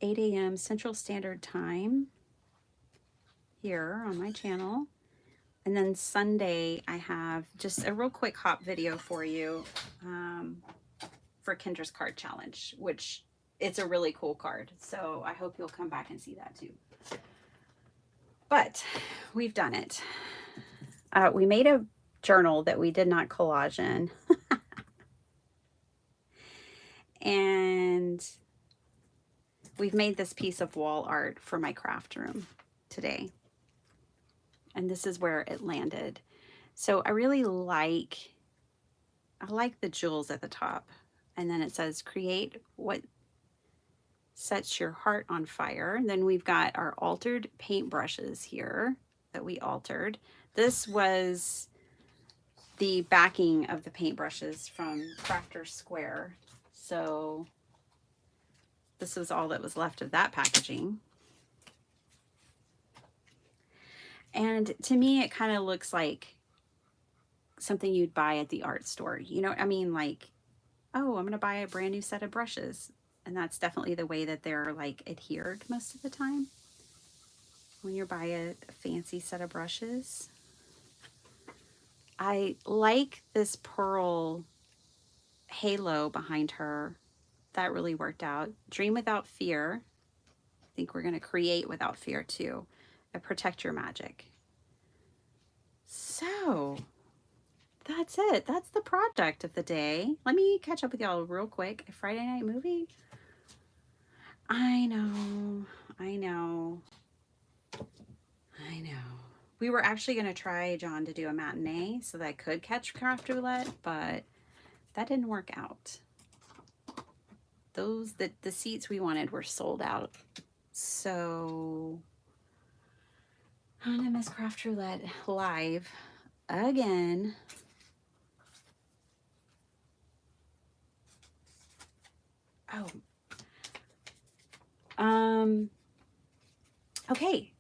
8 a.m. Central Standard Time. here on my channel. And then Sunday, I have just a real quick hop video for you for Kendra's card challenge, which it's a really cool card. So I hope you'll come back and see that too. But we've done it. We made a journal that we did not collage in. And we've made this piece of wall art for my craft room today. And this is where it landed. So I really like the jewels at the top. And then it says create what sets your heart on fire. And then we've got our altered paintbrushes here that we altered. This was the backing of the paintbrushes from Crafter Square. So this was all that was left of that packaging. And to me, it kind of looks like something you'd buy at the art store. You know, I mean, like, oh, I'm going to buy a brand new set of brushes. And that's definitely the way that they're like adhered most of the time. When you buy a fancy set of brushes. I like this pearl halo behind her. That really worked out. Dream without fear. I think we're going to create without fear too. And protect your magic. So that's it. That's the project of the day. Let me catch up with y'all real quick. A Friday night movie. I know. We were actually going to try, John, to do a matinee so that I could catch Craft Roulette, but that didn't work out. The seats we wanted were sold out. So I'm going to miss Craft Roulette live again. Oh. Okay.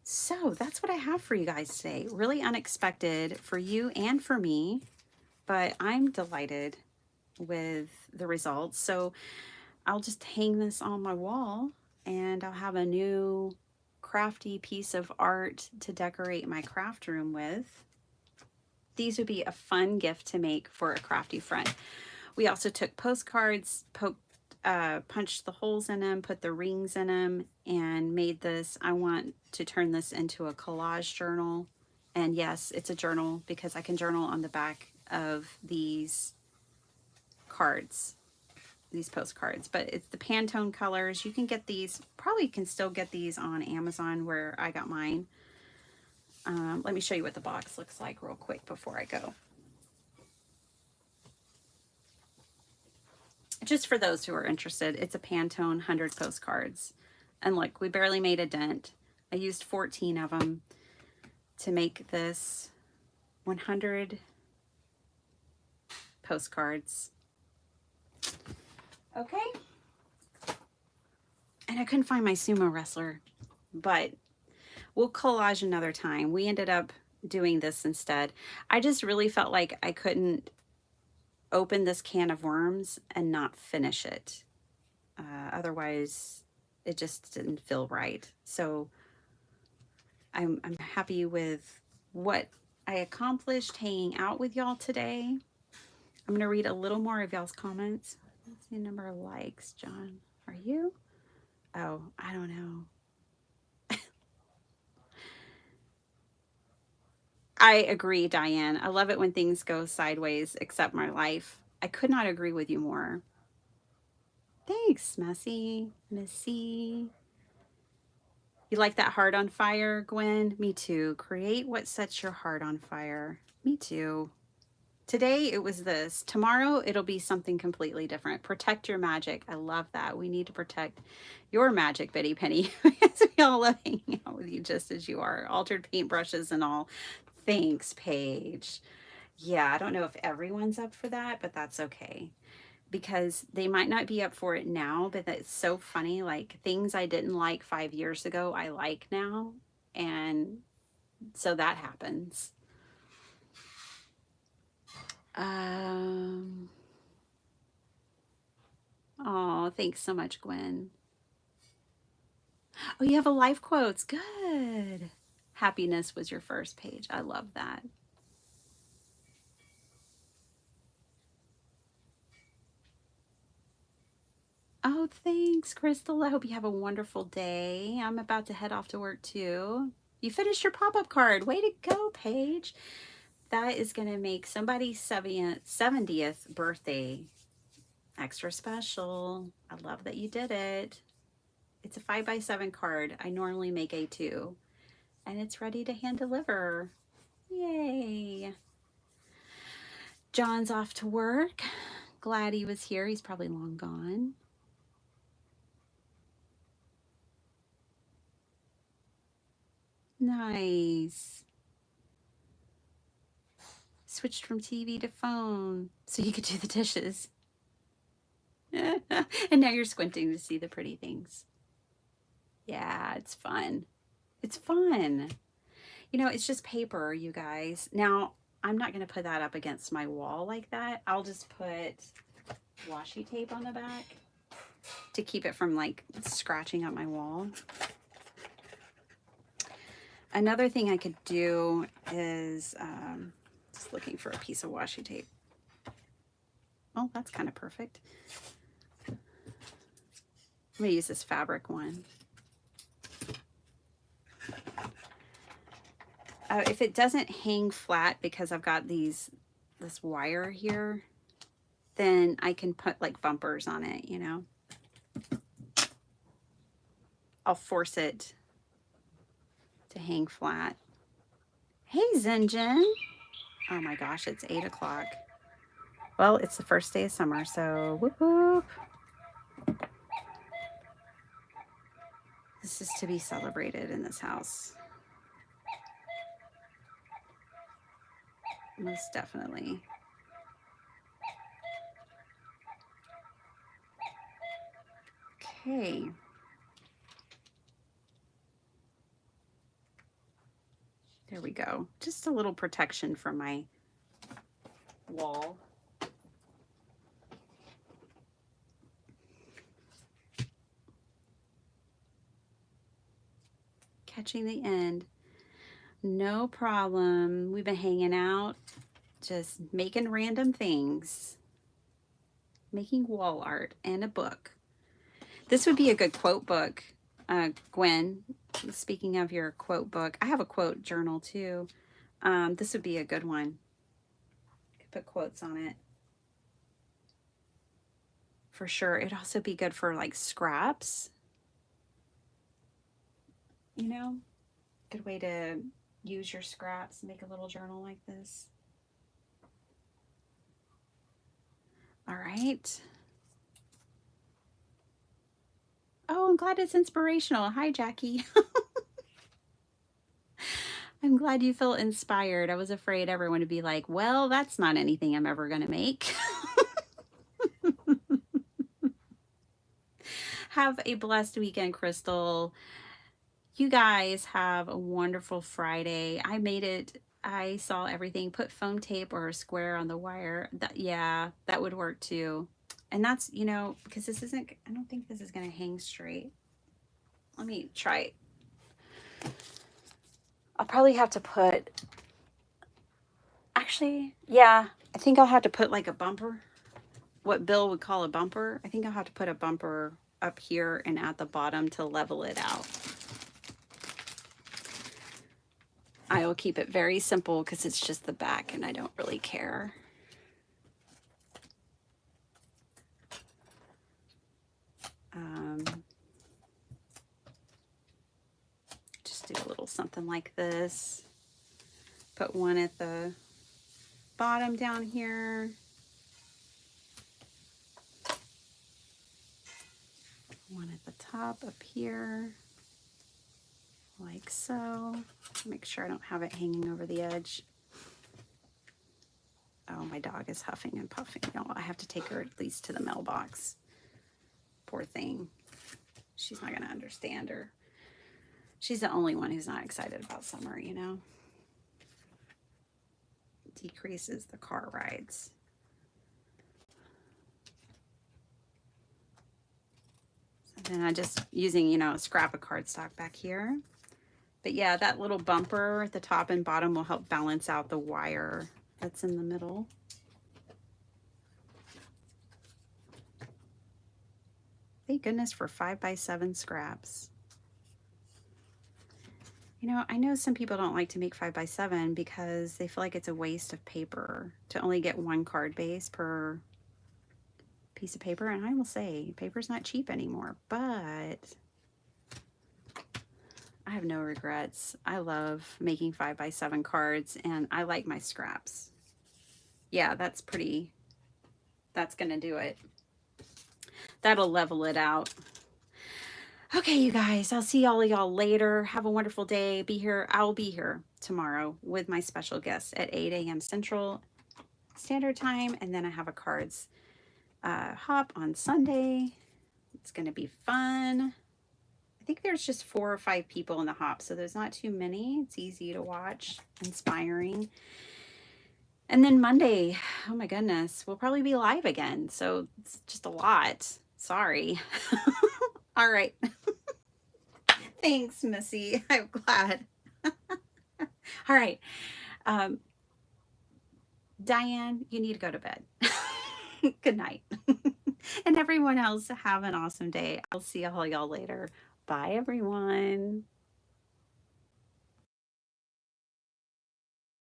So that's what I have for you guys today. Really unexpected for you and for me, but I'm delighted with the results. So I'll just hang this on my wall and I'll have a new crafty piece of art to decorate my craft room with. These would be a fun gift to make for a crafty friend. We also took postcards, punched the holes in them, put the rings in them, and made this. I want to turn this into a collage journal. And yes, it's a journal because I can journal on the back of these cards, these postcards. But it's the Pantone colors. You can get these, probably can still get these on Amazon where I got mine. Let me show you what the box looks like real quick before I go. Just for those who are interested, it's a Pantone 100 postcards. And look, we barely made a dent. I used 14 of them to make this 100 postcards. Okay. And I couldn't find my sumo wrestler, but we'll collage another time. We ended up doing this instead. I just really felt like I couldn't open this can of worms and not finish it. Otherwise, it just didn't feel right. So I'm happy with what I accomplished hanging out with y'all today. I'm going to read a little more of y'all's comments. Let's see the number of likes, John. Are you? Oh, I don't know. I agree, Diane. I love it when things go sideways, except my life. I could not agree with you more. Thanks, Missy. You like that heart on fire, Gwen? Me too. Create what sets your heart on fire. Me too. Today it was this. Tomorrow it'll be something completely different. Protect your magic. I love that. We need to protect your magic, Betty Penny, because we all love hanging out with you just as you are. Altered paintbrushes and all. Thanks, Paige. Yeah, I don't know if everyone's up for that, but that's okay. Because they might not be up for it now, but that's so funny. Like things I didn't like 5 years ago, I like now. And so that happens. Oh, thanks so much, Gwen. Oh, you have a life quotes. Good. Happiness was your first page. I love that. Oh, thanks, Crystal. I hope you have a wonderful day. I'm about to head off to work too. You finished your pop-up card. Way to go, Paige. That is going to make somebody's 70th birthday extra special. I love that you did it. It's a 5x7 card. I normally make A2, and it's ready to hand deliver. Yay. John's off to work. Glad he was here. He's probably long gone. Nice. Switched from TV to phone so you could do the dishes. And now you're squinting to see the pretty things. Yeah, it's fun. It's fun. You know, it's just paper, you guys. Now, I'm not going to put that up against my wall like that. I'll just put washi tape on the back to keep it from like scratching up my wall. Another thing I could do is just looking for a piece of washi tape. Oh, that's kind of perfect. I'm going to use this fabric one. If it doesn't hang flat because I've got this wire here, then I can put like bumpers on it, you know. I'll force it to hang flat. Hey, Zinjin. Oh my gosh, it's 8 o'clock. Well, it's the first day of summer, so whoop whoop. This is to be celebrated in this house. Most definitely. Okay. There we go. Just a little protection from my wall. Catching the end. No problem. We've been hanging out, just making random things. Making wall art and a book. This would be a good quote book, Gwen. Speaking of your quote book, I have a quote journal too. This would be a good one. Could put quotes on it. For sure. It'd also be good for like scraps. You know, good way to use your scraps, make a little journal like this. All right. Oh, I'm glad it's inspirational. Hi, Jackie. I'm glad you feel inspired. I was afraid everyone would be like, well, that's not anything I'm ever going to make. Have a blessed weekend, Crystal. You guys have a wonderful Friday. I made it. I saw everything. Put foam tape or a square on the wire. Yeah, that would work too. And that's, you know, because this isn't, I don't think this is going to hang straight. Let me try it. I'll probably have to put, actually, yeah, I think I'll have to put like a bumper, what Bill would call a bumper. I think I'll have to put a bumper up here and at the bottom to level it out. I will keep it very simple because it's just the back and I don't really care. Just do a little something like this. Put one at the bottom down here. One at the top up here. Like so. Make sure I don't have it hanging over the edge. Oh, my dog is huffing and puffing. No, I have to take her at least to the mailbox. Poor thing. She's not going to understand her. She's the only one who's not excited about summer, you know? Decreases the car rides. So And I'm just using, you know, a scrap of cardstock back here. But yeah, that little bumper at the top and bottom will help balance out the wire that's in the middle. Thank goodness for 5x7 scraps. You know, I know some people don't like to make 5x7 because they feel like it's a waste of paper to only get one card base per piece of paper. And I will say, paper's not cheap anymore, but I have no regrets. I love making 5x7 cards and I like my scraps. Yeah, that's gonna do it. That'll level it out. Okay, you guys, I'll see all of y'all later. Have a wonderful day. I'll be here tomorrow with my special guest at 8 a.m. Central Standard Time. And then I have a cards hop on Sunday. It's going to be fun. I think there's just 4 or 5 people in the hop, so there's not too many. It's easy to watch, inspiring. And then Monday, oh my goodness, we'll probably be live again. So it's just a lot. Sorry. All right. Thanks, Missy. I'm glad. All right. Diane, you need to go to bed. Good night. And everyone else, have an awesome day. I'll see all y'all later. Bye, everyone.